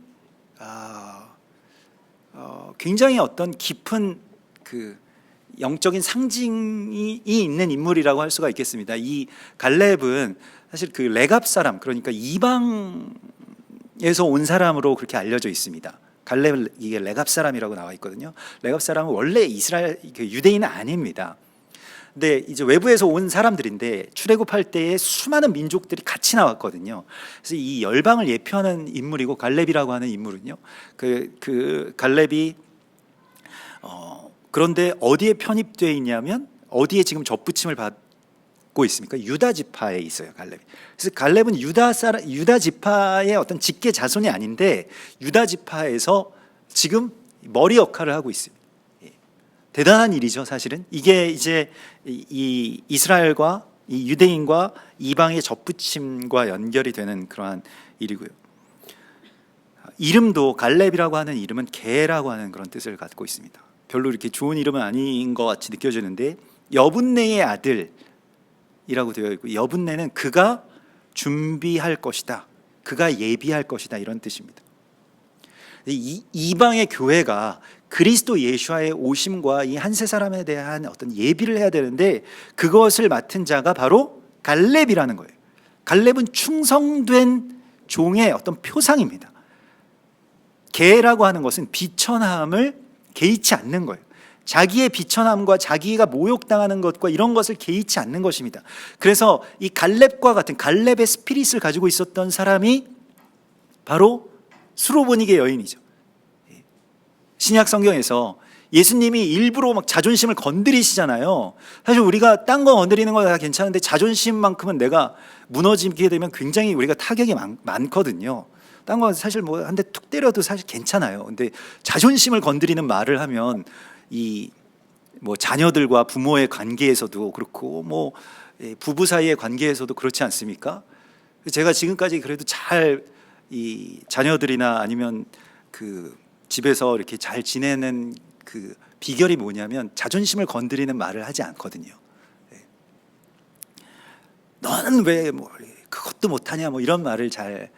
어떤 깊은 그 영적인 상징이 있는 인물이라고 할 수가 있겠습니다. 이 갈렙은 사실 그 레갑 사람, 그러니까 이방에서 온 사람으로 그렇게 알려져 있습니다. 갈렙은 이게 레갑 사람이라고 나와 있거든요. 레갑 사람은 원래 이스라엘 유대인은 아닙니다. 근데 이제 외부에서 온 사람들인데 출애굽할 때에 수많은 민족들이 같이 나왔거든요. 그래서 이 열방을 예표하는 인물이고, 갈렙이라고 하는 인물은요, 그 갈렙이 그런데 어디에 편입되어 있냐면, 어디에 지금 접붙임을 받고 있습니까? 유다 지파에 있어요, 갈렙이. 그래서 갈렙은 유다 지파의 어떤 직계 자손이 아닌데 유다 지파에서 지금 머리 역할을 하고 있습니다. 대단한 일이죠, 사실은. 이게 이제 이 이스라엘과 이 유대인과 이방의 접붙임과 연결이 되는 그러한 일이고요. 이름도 갈렙이라고 하는 이름은 개라고 하는 그런 뜻을 갖고 있습니다. 별로 이렇게 좋은 이름은 아닌 것 같이 느껴지는데, 여분네의 아들이라고 되어 있고, 여분네는 그가 준비할 것이다, 그가 예비할 것이다, 이런 뜻입니다. 이방의 교회가 그리스도 예수와의 오심과 이 한 세 사람에 대한 어떤 예비를 해야 되는데, 그것을 맡은 자가 바로 갈렙이라는 거예요. 갈렙은 충성된 종의 어떤 표상입니다. 개라고 하는 것은 비천함을 개의치 않는 거예요. 자기의 비천함과 자기가 모욕당하는 것과 이런 것을 개의치 않는 것입니다. 그래서 이 갈렙과 같은 갈렙의 스피릿을 가지고 있었던 사람이 바로 수로보니게 여인이죠. 신약 성경에서 예수님이 일부러 막 자존심을 건드리시잖아요. 사실 우리가 딴 거 건드리는 거 다 괜찮은데 자존심만큼은 내가 무너지게 되면 굉장히 우리가 타격이 많거든요. 딴 거 사실 뭐 한 대 툭 때려도 사실 괜찮아요. 근데 자존심을 건드리는 말을 하면 이 뭐 자녀들과 부모의 관계에서도 그렇고, 뭐 부부 사이의 관계에서도 그렇지 않습니까? 제가 지금까지 그래도 잘 이 자녀들이나 아니면 그 집에서 이렇게 잘 지내는 그 비결이 뭐냐면, 자존심을 건드리는 말을 하지 않거든요. 너는 왜 뭐 그것도 못하냐, 뭐 이런 말을 잘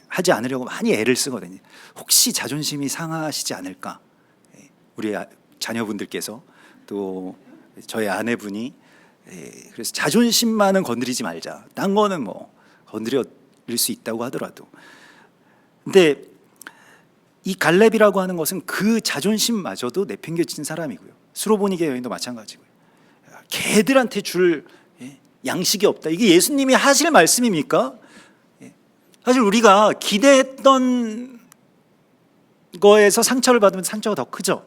하지 않으려고 많이 애를 쓰거든요. 혹시 자존심이 상하시지 않을까, 우리 자녀분들께서, 또 저희 아내분이. 그래서 자존심만은 건드리지 말자, 딴 거는 뭐 건드릴 수 있다고 하더라도. 근데 이 갈렙이라고 하는 것은 그 자존심마저도 내팽개친 사람이고요. 수로보니게 여인도 마찬가지고요. 개들한테 줄 양식이 없다, 이게 예수님이 하실 말씀입니까? 사실 우리가 기대했던 거에서 상처를 받으면 상처가 더 크죠.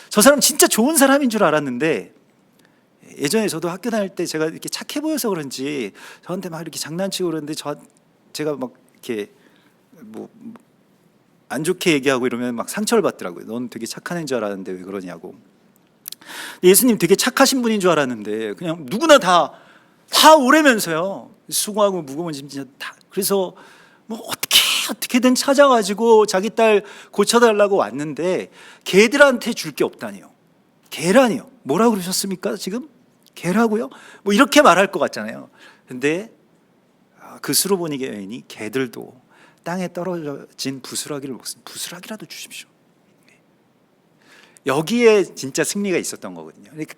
저 사람 진짜 좋은 사람인 줄 알았는데, 예전에 저도 학교 다닐 때 제가 이렇게 착해 보여서 그런지 저한테 막 이렇게 장난치고 그러는데, 제가 막 이렇게 뭐 안 좋게 얘기하고 이러면 막 상처를 받더라고요. 넌 되게 착한 애인 줄 알았는데 왜 그러냐고. 예수님 되게 착하신 분인 줄 알았는데 그냥 누구나 다 오래면서요, 수고하고 무거운 짐 진짜 다. 그래서 뭐 어떻게든 찾아가지고 자기 딸 고쳐달라고 왔는데, 개들한테 줄 게 없다니요. 개라니요. 뭐라고 그러셨습니까 지금? 개라고요? 뭐 이렇게 말할 것 같잖아요. 근데 그 수로보니게 여인이 개들도 땅에 떨어진 부스러기를 먹습니다. 부스러기라도 주십시오. 여기에 진짜 승리가 있었던 거거든요. 그러니까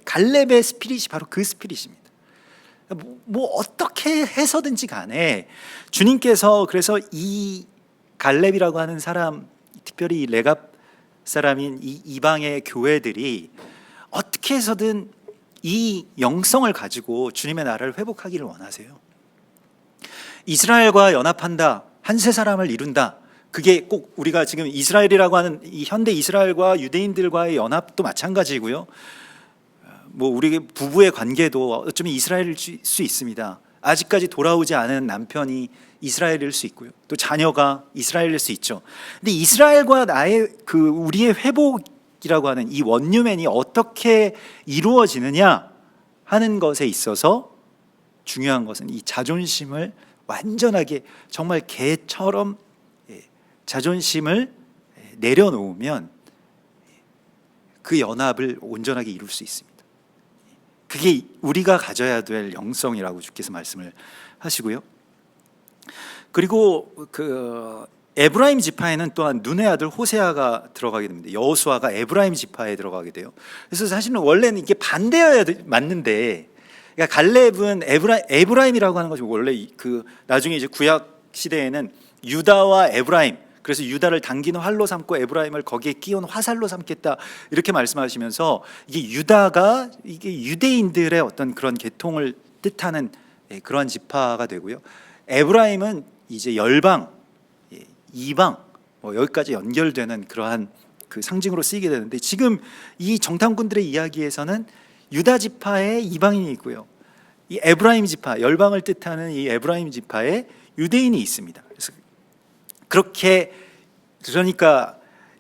갈렙의 스피릿이 바로 그 스피릿입니다. 뭐 어떻게 해서든지 간에 주님께서, 그래서 이 갈렙이라고 하는 사람, 특별히 이 레갑 사람인 이 이방의 교회들이 어떻게 해서든 이 영성을 가지고 주님의 나라를 회복하기를 원하세요. 이스라엘과 연합한다, 한 세 사람을 이룬다, 그게 꼭 우리가 지금 이스라엘이라고 하는 이 현대 이스라엘과 유대인들과의 연합도 마찬가지고요. 뭐 우리 부부의 관계도 어쩌면 이스라엘일 수 있습니다. 아직까지 돌아오지 않은 남편이 이스라엘일 수 있고요. 또 자녀가 이스라엘일 수 있죠. 근데 이스라엘과 나의 우리의 회복이라고 하는 이 원유맨이 어떻게 이루어지느냐 하는 것에 있어서 중요한 것은 이 자존심을 완전하게 정말 개처럼 자존심을 내려놓으면 그 연합을 온전하게 이룰 수 있습니다. 그게 우리가 가져야 될 영성이라고 주께서 말씀을 하시고요. 그리고 그 에브라임 지파에는 또한 눈의 아들 호세아가 들어가게 됩니다. 여호수아가 에브라임 지파에 들어가게 돼요. 그래서 사실은 원래는 이게 반대여야 맞는데, 그러니까 갈렙은 에브라임이라고 하는 것이 원래 그 나중에 이제 구약 시대에는 유다와 에브라임, 그래서 유다를 당기는 활로 삼고 에브라임을 거기에 끼운 화살로 삼겠다 이렇게 말씀하시면서, 이게 유다가 이게 유대인들의 어떤 그런 계통을 뜻하는 그러한 지파가 되고요. 에브라임은 이제 열방, 이방, 여기까지 연결되는 그러한 그 상징으로 쓰이게 되는데, 지금 이 정탐꾼들의 이야기에서는 유다 지파에 이방인이 있고요, 이 에브라임 지파, 열방을 뜻하는 이 에브라임 지파에 유대인이 있습니다. 그래서 그러니까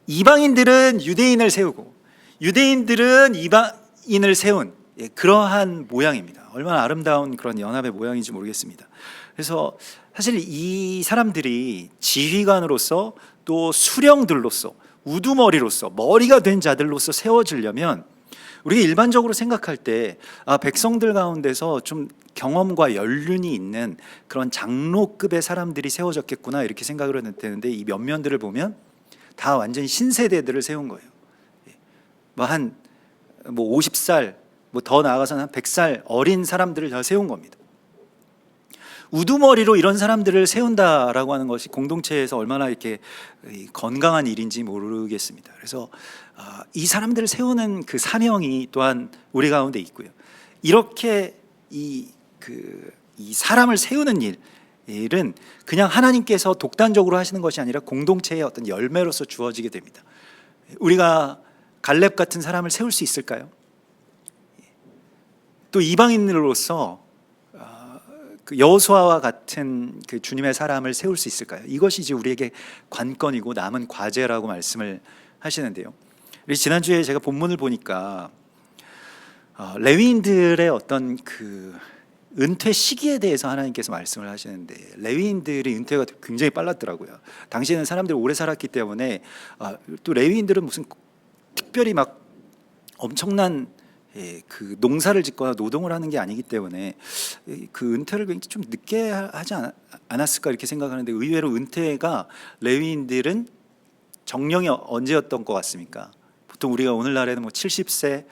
이방인들은 유대인을 세우고 유대인들은 이방인을 세운 그러한 모양입니다. 얼마나 아름다운 그런 연합의 모양인지 모르겠습니다. 그래서 사실 이 사람들이 지휘관으로서, 또 수령들로서, 우두머리로서, 머리가 된 자들로서 세워지려면, 우리가 일반적으로 생각할 때 백성들 가운데서 좀 경험과 연륜이 있는 그런 장로급의 사람들이 세워졌겠구나 이렇게 생각을 했는데, 이 면면들을 보면 다 완전히 신세대들을 세운 거예요. 한 50살, 더 나아가서는 한 100살 어린 사람들을 다 세운 겁니다. 우두머리로 이런 사람들을 세운다라고 하는 것이 공동체에서 얼마나 이렇게 건강한 일인지 모르겠습니다. 그래서 이 사람들을 세우는 그 사명이 또한 우리 가운데 있고요. 이렇게 이 사람을 세우는 일은 그냥 하나님께서 독단적으로 하시는 것이 아니라 공동체의 어떤 열매로서 주어지게 됩니다. 우리가 갈렙 같은 사람을 세울 수 있을까요? 또 이방인으로서 그 여호수아와 같은 그 주님의 사람을 세울 수 있을까요? 이것이 이제 우리에게 관건이고 남은 과제라고 말씀을 하시는데요. 지난주에 제가 본문을 보니까 레위인들의 어떤 그 은퇴 시기에 대해서 하나님께서 말씀을 하시는데, 레위인들의 은퇴가 굉장히 빨랐더라고요. 당시에는 사람들이 오래 살았기 때문에, 또 레위인들은 무슨 특별히 막 엄청난 그 농사를 짓거나 노동을 하는 게 아니기 때문에 그 은퇴를 굉장히 좀 늦게 하지 않았을까 이렇게 생각하는데, 의외로 은퇴가 레위인들은 정령이 언제였던 것 같습니까? 보통 우리가 오늘날에는 70세,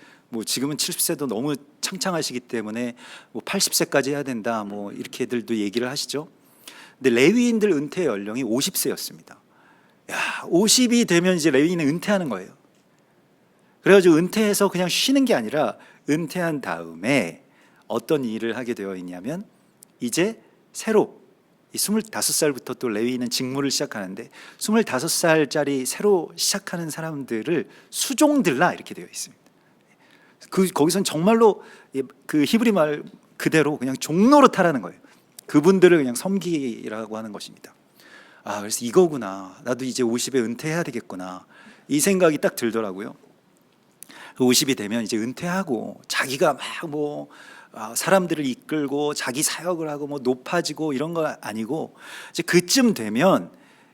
지금은 70세도 너무 창창하시기 때문에 80세까지 해야 된다, 이렇게들도 얘기를 하시죠. 근데 레위인들 은퇴 연령이 50세였습니다. 50이 되면 이제 레위인은 은퇴하는 거예요. 그래가지고 은퇴해서 그냥 쉬는 게 아니라, 은퇴한 다음에 어떤 일을 하게 되어 있냐면, 이제 새로 25살부터 또 레위인은 직무를 시작하는데, 25살짜리 새로 시작하는 사람들을 수종들라 이렇게 되어 있습니다. 거기선 정말로 그 히브리 말 그대로 그냥 종노릇하라는 거예요. 그분들을 그냥 섬기라고 하는 것입니다. 그래서 이거구나, 나도 이제 50에 은퇴해야 되겠구나, 이 생각이 딱 들더라고요. 50이 되면 이제 은퇴하고 자기가 막 사람들을 이끌고 자기 사역을 하고 높아지고 이런 거 아니고, 이제 그쯤 되면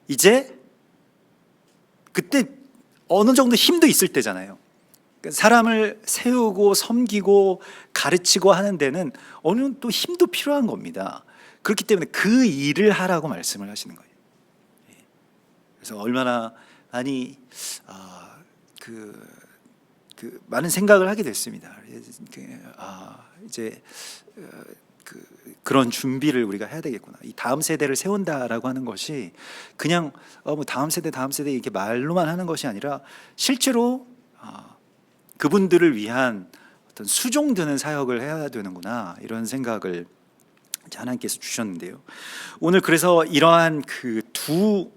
이제 그때 어느 정도 힘도 있을 때잖아요. 사람을 세우고 섬기고 가르치고 하는 데는 어느 정도 또 힘도 필요한 겁니다. 그렇기 때문에 그 일을 하라고 말씀을 하시는 거예요. 그래서 얼마나 많이 많은 생각을 하게 됐습니다. 이제 그런 준비를 우리가 해야 되겠구나. 이 다음 세대를 세운다라고 하는 것이 그냥 다음 세대 이렇게 말로만 하는 것이 아니라, 실제로 그분들을 위한 어떤 수종드는 사역을 해야 되는구나, 이런 생각을 하나님께서 주셨는데요. 오늘 그래서 이러한 그 두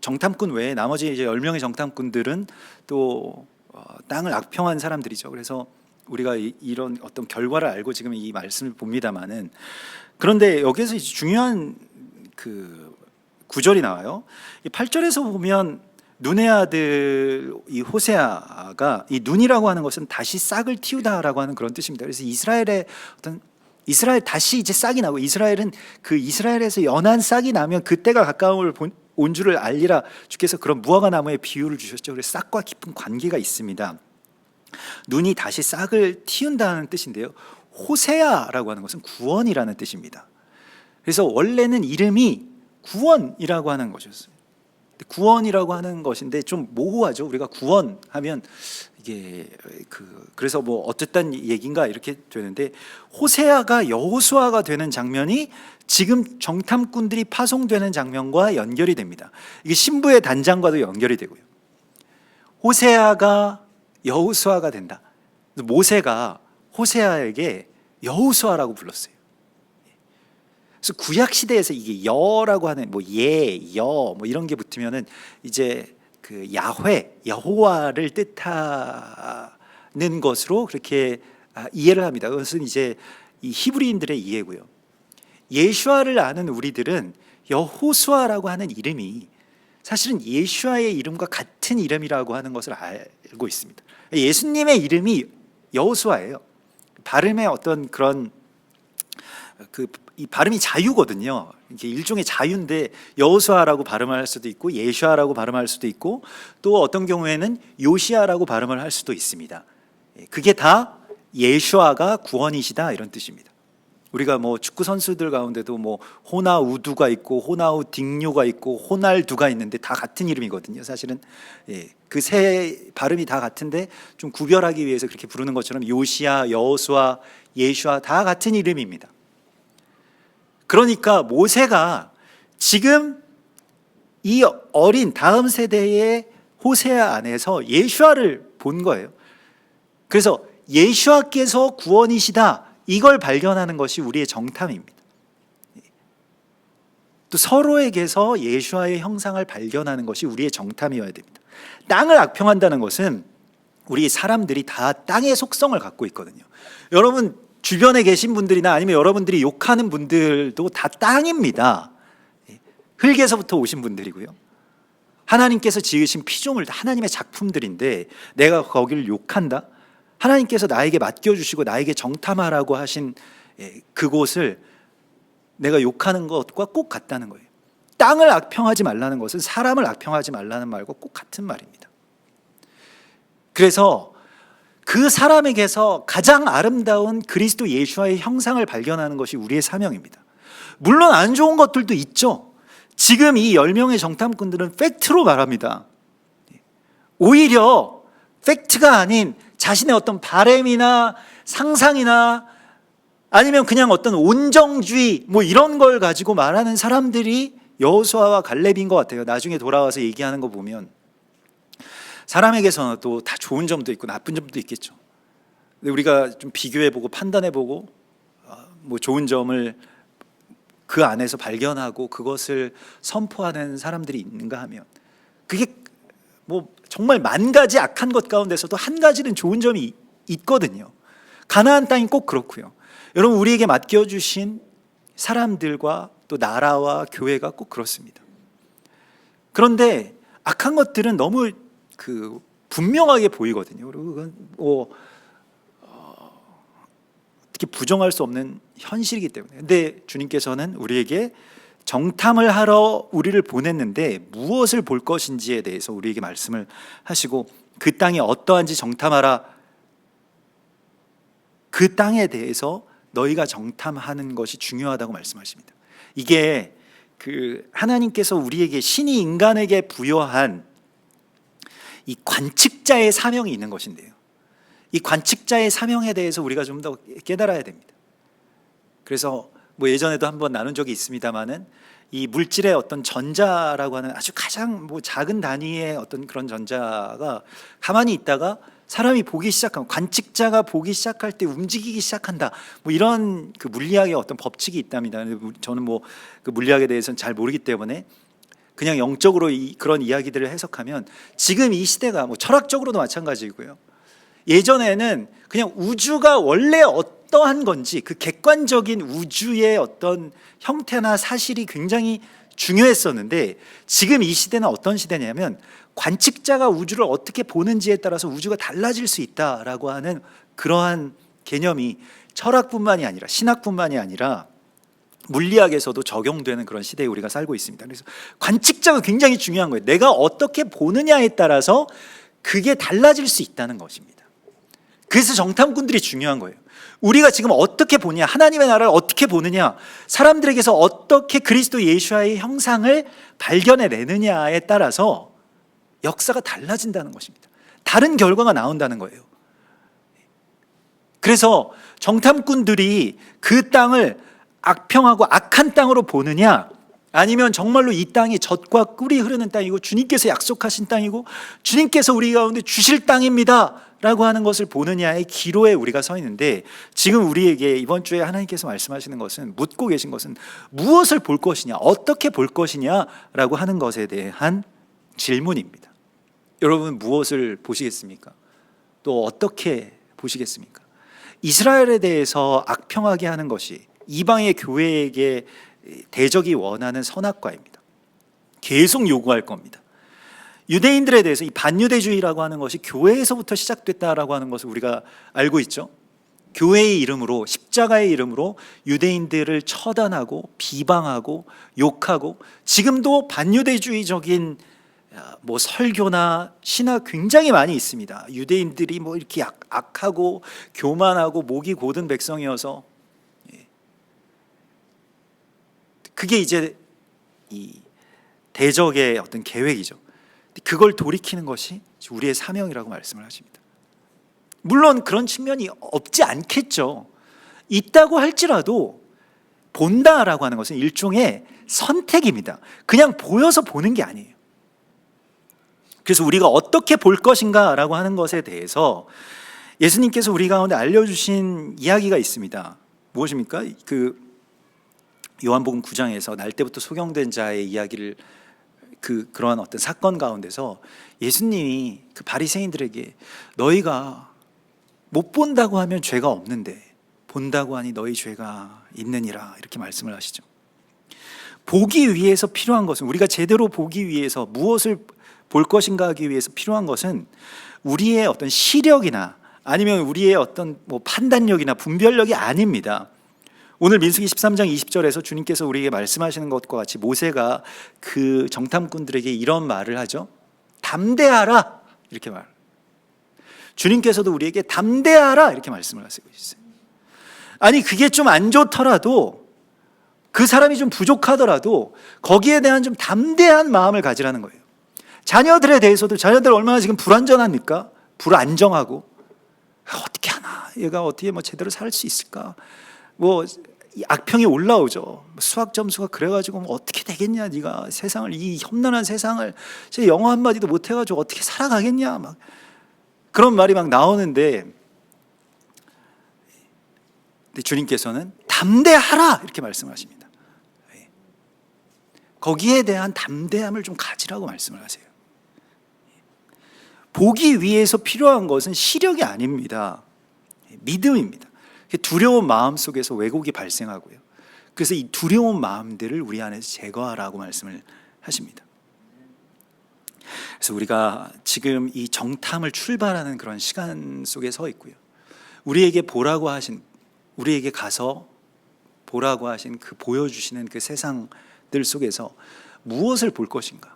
정탐꾼 외에 나머지 이제 10명의 정탐꾼들은 또 땅을 악평한 사람들이죠. 그래서 우리가 이런 어떤 결과를 알고 지금 이 말씀을 봅니다만은, 그런데 여기에서 이제 중요한 그 구절이 나와요. 이 8절에서 보면 눈의 아들 이 호세아가, 이 눈이라고 하는 것은 다시 싹을 틔우다라고 하는 그런 뜻입니다. 그래서 이스라엘 다시 이제 싹이 나고, 이스라엘은 그 이스라엘에서 연한 싹이 나면 그때가 가까움을 온 줄을 알리라. 주께서 그런 무화과 나무의 비유를 주셨죠. 그래서 싹과 깊은 관계가 있습니다. 눈이 다시 싹을 틔운다는 뜻인데요, 호세아라고 하는 것은 구원이라는 뜻입니다. 그래서 원래는 이름이 구원이라고 하는 것이었어요. 구원이라고 하는 것인데 좀 모호하죠. 우리가 구원하면 이게 그래서 뭐 어쨌든 얘기인가 이렇게 되는데, 호세아가 여호수아가 되는 장면이 지금 정탐꾼들이 파송되는 장면과 연결이 됩니다. 이게 신부의 단장과도 연결이 되고요. 호세아가 여호수아가 된다. 모세가 호세아에게 여호수아라고 불렀어요. 그래서 구약 시대에서 이게 여라고 하는 뭐 여 뭐 이런 게 붙으면은 이제 그 야훼 여호와를 뜻하는 것으로 그렇게 이해를 합니다. 그것은 이제 이 히브리인들의 이해고요. 예슈아를 아는 우리들은 여호수아라고 하는 이름이 사실은 예슈아의 이름과 같은 이름이라고 하는 것을 알고 있습니다. 예수님의 이름이 여호수아예요. 발음의 어떤 그런 이 발음이 자유거든요. 이게 일종의 자유인데 여호수아라고 발음을 할 수도 있고 예슈아라고 발음할 수도 있고 또 어떤 경우에는 요시아라고 발음을 할 수도 있습니다. 그게 다 예슈아가 구원이시다 이런 뜻입니다. 우리가 뭐 축구 선수들 가운데도 뭐 호나우두가 있고 호나우 딩요가 있고 호날두가 있는데 다 같은 이름이거든요. 사실은 그 세 발음이 다 같은데 좀 구별하기 위해서 그렇게 부르는 것처럼 요시아, 여호수아, 예슈아 다 같은 이름입니다. 그러니까 모세가 지금 이 어린 다음 세대의 호세아 안에서 예슈아를 본 거예요. 그래서 예슈아께서 구원이시다 이걸 발견하는 것이 우리의 정탐입니다. 또 서로에게서 예슈아의 형상을 발견하는 것이 우리의 정탐이어야 됩니다. 땅을 악평한다는 것은 우리 사람들이 다 땅의 속성을 갖고 있거든요. 여러분 주변에 계신 분들이나 아니면 여러분들이 욕하는 분들도 다 땅입니다. 흙에서부터 오신 분들이고요. 하나님께서 지으신 피조물, 하나님의 작품들인데 내가 거기를 욕한다? 하나님께서 나에게 맡겨주시고 나에게 정탐하라고 하신 그곳을 내가 욕하는 것과 꼭 같다는 거예요. 땅을 악평하지 말라는 것은 사람을 악평하지 말라는 말과 꼭 같은 말입니다. 그래서 그 사람에게서 가장 아름다운 그리스도 예수와의 형상을 발견하는 것이 우리의 사명입니다. 물론 안 좋은 것들도 있죠. 지금 이 10명의 정탐꾼들은 팩트로 말합니다. 오히려 팩트가 아닌 자신의 어떤 바램이나 상상이나 아니면 그냥 어떤 온정주의 뭐 이런 걸 가지고 말하는 사람들이 여호수아와 갈렙인 것 같아요. 나중에 돌아와서 얘기하는 거 보면 사람에게서는 또 다 좋은 점도 있고 나쁜 점도 있겠죠. 근데 우리가 좀 비교해보고 판단해보고 뭐 좋은 점을 그 안에서 발견하고 그것을 선포하는 사람들이 있는가 하면 그게 뭐 정말 만 가지 악한 것 가운데서도 한 가지는 좋은 점이 있거든요. 가나안 땅이 꼭 그렇고요. 여러분 우리에게 맡겨주신 사람들과 또 나라와 교회가 꼭 그렇습니다. 그런데 악한 것들은 너무 분명하게 보이거든요. 그리고 그건 어떻게 부정할 수 없는 현실이기 때문에. 근데 주님께서는 우리에게 정탐을 하러 우리를 보냈는데 무엇을 볼 것인지에 대해서 우리에게 말씀을 하시고 그 땅이 어떠한지 정탐하라. 그 땅에 대해서 너희가 정탐하는 것이 중요하다고 말씀하십니다. 이게 하나님께서 우리에게 신이 인간에게 부여한 이 관측자의 사명이 있는 것인데요. 이 관측자의 사명에 대해서 우리가 좀 더 깨달아야 됩니다. 그래서 뭐 예전에도 한번 나눈 적이 있습니다만은 이 물질의 어떤 전자라고 하는 아주 가장 뭐 작은 단위의 어떤 그런 전자가 가만히 있다가 사람이 보기 시작하면 관측자가 보기 시작할 때 움직이기 시작한다. 뭐 이런 물리학의 어떤 법칙이 있답니다. 저는 뭐 그 물리학에 대해서는 잘 모르기 때문에 그냥 영적으로 그런 이야기들을 해석하면 지금 이 시대가 뭐 철학적으로도 마찬가지고요. 예전에는 그냥 우주가 원래 어떠한 건지 그 객관적인 우주의 어떤 형태나 사실이 굉장히 중요했었는데 지금 이 시대는 어떤 시대냐면 관측자가 우주를 어떻게 보는지에 따라서 우주가 달라질 수 있다라고 하는 그러한 개념이 철학뿐만이 아니라 신학뿐만이 아니라 물리학에서도 적용되는 그런 시대에 우리가 살고 있습니다. 그래서 관측자가 굉장히 중요한 거예요. 내가 어떻게 보느냐에 따라서 그게 달라질 수 있다는 것입니다. 그래서 정탐꾼들이 중요한 거예요. 우리가 지금 어떻게 보냐, 하나님의 나라를 어떻게 보느냐, 사람들에게서 어떻게 그리스도 예수와의 형상을 발견해내느냐에 따라서 역사가 달라진다는 것입니다. 다른 결과가 나온다는 거예요. 그래서 정탐꾼들이 그 땅을 악평하고 악한 땅으로 보느냐, 아니면 정말로 이 땅이 젖과 꿀이 흐르는 땅이고 주님께서 약속하신 땅이고 주님께서 우리 가운데 주실 땅입니다 라고 하는 것을 보느냐의 기로에 우리가 서 있는데, 지금 우리에게 이번 주에 하나님께서 말씀하시는 것은, 묻고 계신 것은 무엇을 볼 것이냐, 어떻게 볼 것이냐 라고 하는 것에 대한 질문입니다. 여러분, 무엇을 보시겠습니까? 또 어떻게 보시겠습니까? 이스라엘에 대해서 악평하게 하는 것이 이방의 교회에게 대적이 원하는 선악과입니다. 계속 요구할 겁니다. 유대인들에 대해서 이 반유대주의라고 하는 것이 교회에서부터 시작됐다라고 하는 것을 우리가 알고 있죠. 교회의 이름으로, 십자가의 이름으로 유대인들을 처단하고 비방하고 욕하고, 지금도 반유대주의적인 뭐 설교나 신학 굉장히 많이 있습니다. 유대인들이 뭐 이렇게 악하고 교만하고 목이 고든 백성이어서, 그게 이제 이 대적의 어떤 계획이죠. 그걸 돌이키는 것이 우리의 사명이라고 말씀을 하십니다. 물론 그런 측면이 없지 않겠죠. 있다고 할지라도 본다라고 하는 것은 일종의 선택입니다. 그냥 보여서 보는 게 아니에요. 그래서 우리가 어떻게 볼 것인가라고 하는 것에 대해서 예수님께서 우리 가운데 알려주신 이야기가 있습니다. 무엇입니까? 요한복음 9장에서 날 때부터 소경된 자의 이야기를, 그러한 어떤 사건 가운데서 예수님이 그 바리새인들에게 너희가 못 본다고 하면 죄가 없는데 본다고 하니 너희 죄가 있느니라, 이렇게 말씀을 하시죠. 보기 위해서 필요한 것은, 우리가 제대로 보기 위해서 무엇을 볼 것인가 하기 위해서 필요한 것은 우리의 어떤 시력이나 아니면 우리의 어떤 뭐 판단력이나 분별력이 아닙니다. 오늘 민수기 13장 20절에서 주님께서 우리에게 말씀하시는 것과 같이 모세가 그 정탐꾼들에게 이런 말을 하죠. 담대하라, 이렇게 말. 주님께서도 우리에게 담대하라, 이렇게 말씀을 하시고 있어요. 아니, 그게 좀 안 좋더라도, 그 사람이 좀 부족하더라도 거기에 대한 좀 담대한 마음을 가지라는 거예요. 자녀들에 대해서도, 자녀들 얼마나 지금 불안정합니까? 불안정하고, 어떻게 하나, 얘가 어떻게 뭐 제대로 살 수 있을까? 뭐 악평이 올라오죠. 수학 점수가 그래가지고 뭐 어떻게 되겠냐, 네가 세상을, 이 험난한 세상을 영어 한마디도 못해가지고 어떻게 살아가겠냐, 막 그런 말이 막 나오는데, 주님께서는 담대하라, 이렇게 말씀하십니다. 거기에 대한 담대함을 좀 가지라고 말씀을 하세요. 보기 위해서 필요한 것은 시력이 아닙니다. 믿음입니다. 두려운 마음 속에서 왜곡이 발생하고요. 그래서 이 두려운 마음들을 우리 안에서 제거하라고 말씀을 하십니다. 그래서 우리가 지금 이 정탐을 출발하는 그런 시간 속에 서 있고요. 우리에게 보라고 하신, 우리에게 가서 보라고 하신 그 보여주시는 그 세상들 속에서 무엇을 볼 것인가?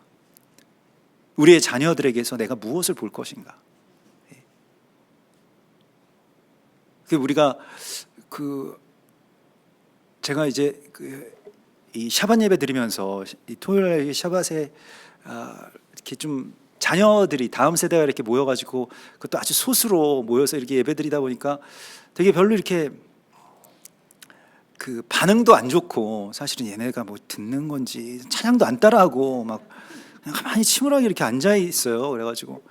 우리의 자녀들에게서 내가 무엇을 볼 것인가? 우리가 제가 이제 이 샤밧 예배 드리면서 이 토요일 샤밧에 이렇게 좀 자녀들이, 다음 세대가 이렇게 모여가지고, 그것도 아주 소수로 모여서 이렇게 예배 드리다 보니까 되게 별로 이렇게 반응도 안 좋고, 사실은 얘네가 뭐 듣는 건지 찬양도 안 따라하고 막 그냥 가만히 침울하게 이렇게 앉아 있어요. 그래가지고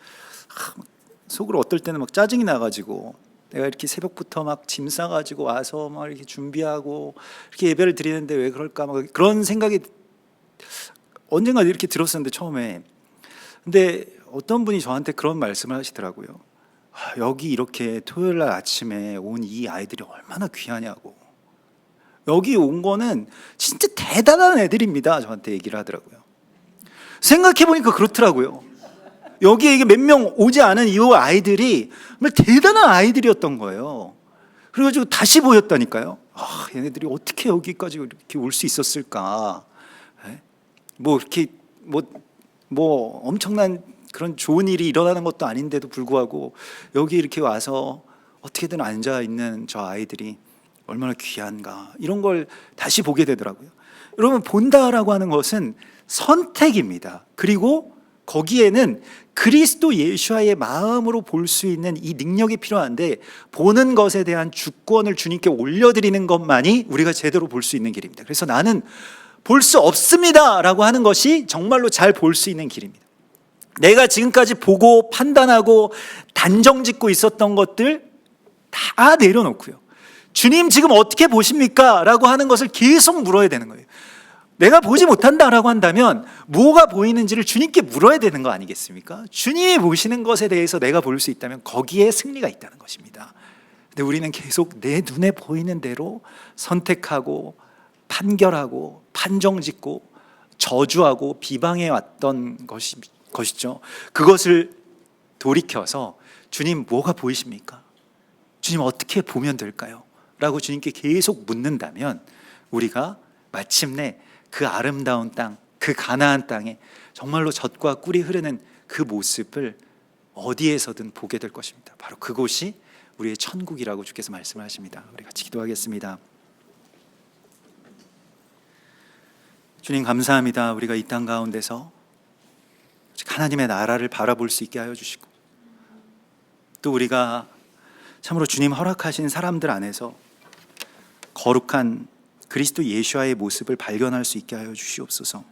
속으로 어떨 때는 막 짜증이 나가지고, 내가 이렇게 새벽부터 막 짐 싸가지고 와서 막 이렇게 준비하고 이렇게 예배를 드리는데 왜 그럴까, 막 그런 생각이 언젠가 이렇게 들었었는데, 처음에. 근데 어떤 분이 저한테 그런 말씀을 하시더라고요. 여기 이렇게 토요일 날 아침에 온 이 아이들이 얼마나 귀하냐고. 여기 온 거는 진짜 대단한 애들입니다, 저한테 얘기를 하더라고요. 생각해보니까 그렇더라고요. 여기에 이게 몇 명 오지 않은 이 아이들이 정말 대단한 아이들이었던 거예요. 그래가지고 다시 보였다니까요. 얘네들이 어떻게 여기까지 이렇게 올 수 있었을까? 예? 뭐 이렇게 뭐 엄청난 그런 좋은 일이 일어나는 것도 아닌데도 불구하고 여기 이렇게 와서 어떻게든 앉아 있는 저 아이들이 얼마나 귀한가, 이런 걸 다시 보게 되더라고요. 여러분, 본다라고 하는 것은 선택입니다. 그리고 거기에는 그리스도 예수와의 마음으로 볼 수 있는 이 능력이 필요한데, 보는 것에 대한 주권을 주님께 올려드리는 것만이 우리가 제대로 볼 수 있는 길입니다. 그래서 나는 볼 수 없습니다 라고 하는 것이 정말로 잘 볼 수 있는 길입니다. 내가 지금까지 보고 판단하고 단정 짓고 있었던 것들 다 내려놓고요, 주님 지금 어떻게 보십니까? 라고 하는 것을 계속 물어야 되는 거예요. 내가 보지 못한다라고 한다면 뭐가 보이는지를 주님께 물어야 되는 거 아니겠습니까? 주님이 보시는 것에 대해서 내가 볼 수 있다면 거기에 승리가 있다는 것입니다. 근데 우리는 계속 내 눈에 보이는 대로 선택하고 판결하고 판정짓고 저주하고 비방해 왔던 것이죠. 그것을 돌이켜서 주님 뭐가 보이십니까? 주님 어떻게 보면 될까요? 라고 주님께 계속 묻는다면 우리가 마침내 그 아름다운 땅, 그 가나안 땅에 정말로 젖과 꿀이 흐르는 그 모습을 어디에서든 보게 될 것입니다. 바로 그곳이 우리의 천국이라고 주께서 말씀을 하십니다. 우리 같이 기도하겠습니다. 주님 감사합니다. 우리가 이 땅 가운데서 하나님의 나라를 바라볼 수 있게 하여 주시고, 또 우리가 참으로 주님 허락하신 사람들 안에서 거룩한 그리스도 예수와의 모습을 발견할 수 있게 하여 주시옵소서.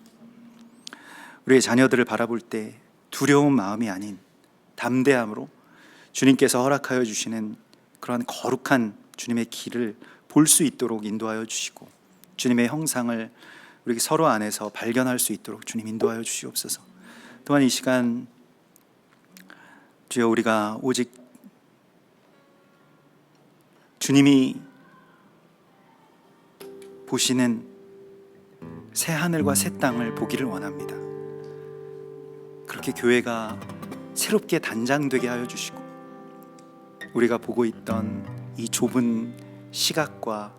우리의 자녀들을 바라볼 때 두려운 마음이 아닌 담대함으로 주님께서 허락하여 주시는 그러한 거룩한 주님의 길을 볼 수 있도록 인도하여 주시고, 주님의 형상을 우리 서로 안에서 발견할 수 있도록 주님 인도하여 주시옵소서. 또한 이 시간 주여, 우리가 오직 주님이 보시는 새 하늘과 새 땅을 보기를 원합니다. 그렇게 교회가 새롭게 단장되게 하여 주시고, 우리가 보고 있던 이 좁은 시각과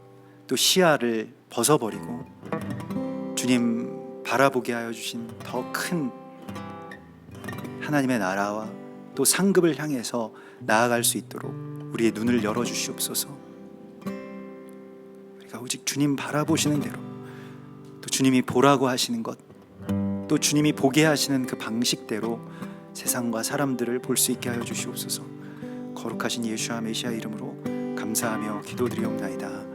또 시야를 벗어버리고 주님 바라보게 하여 주신 더 큰 하나님의 나라와 또 상급을 향해서 나아갈 수 있도록 우리의 눈을 열어주시옵소서. 우리가 오직 주님 바라보시는 대로, 또 주님이 보라고 하시는 것, 또 주님이 보게 하시는 그 방식대로 세상과 사람들을 볼 수 있게 하여 주시옵소서. 거룩하신 예수와 메시아 이름으로 감사하며 기도드리옵나이다.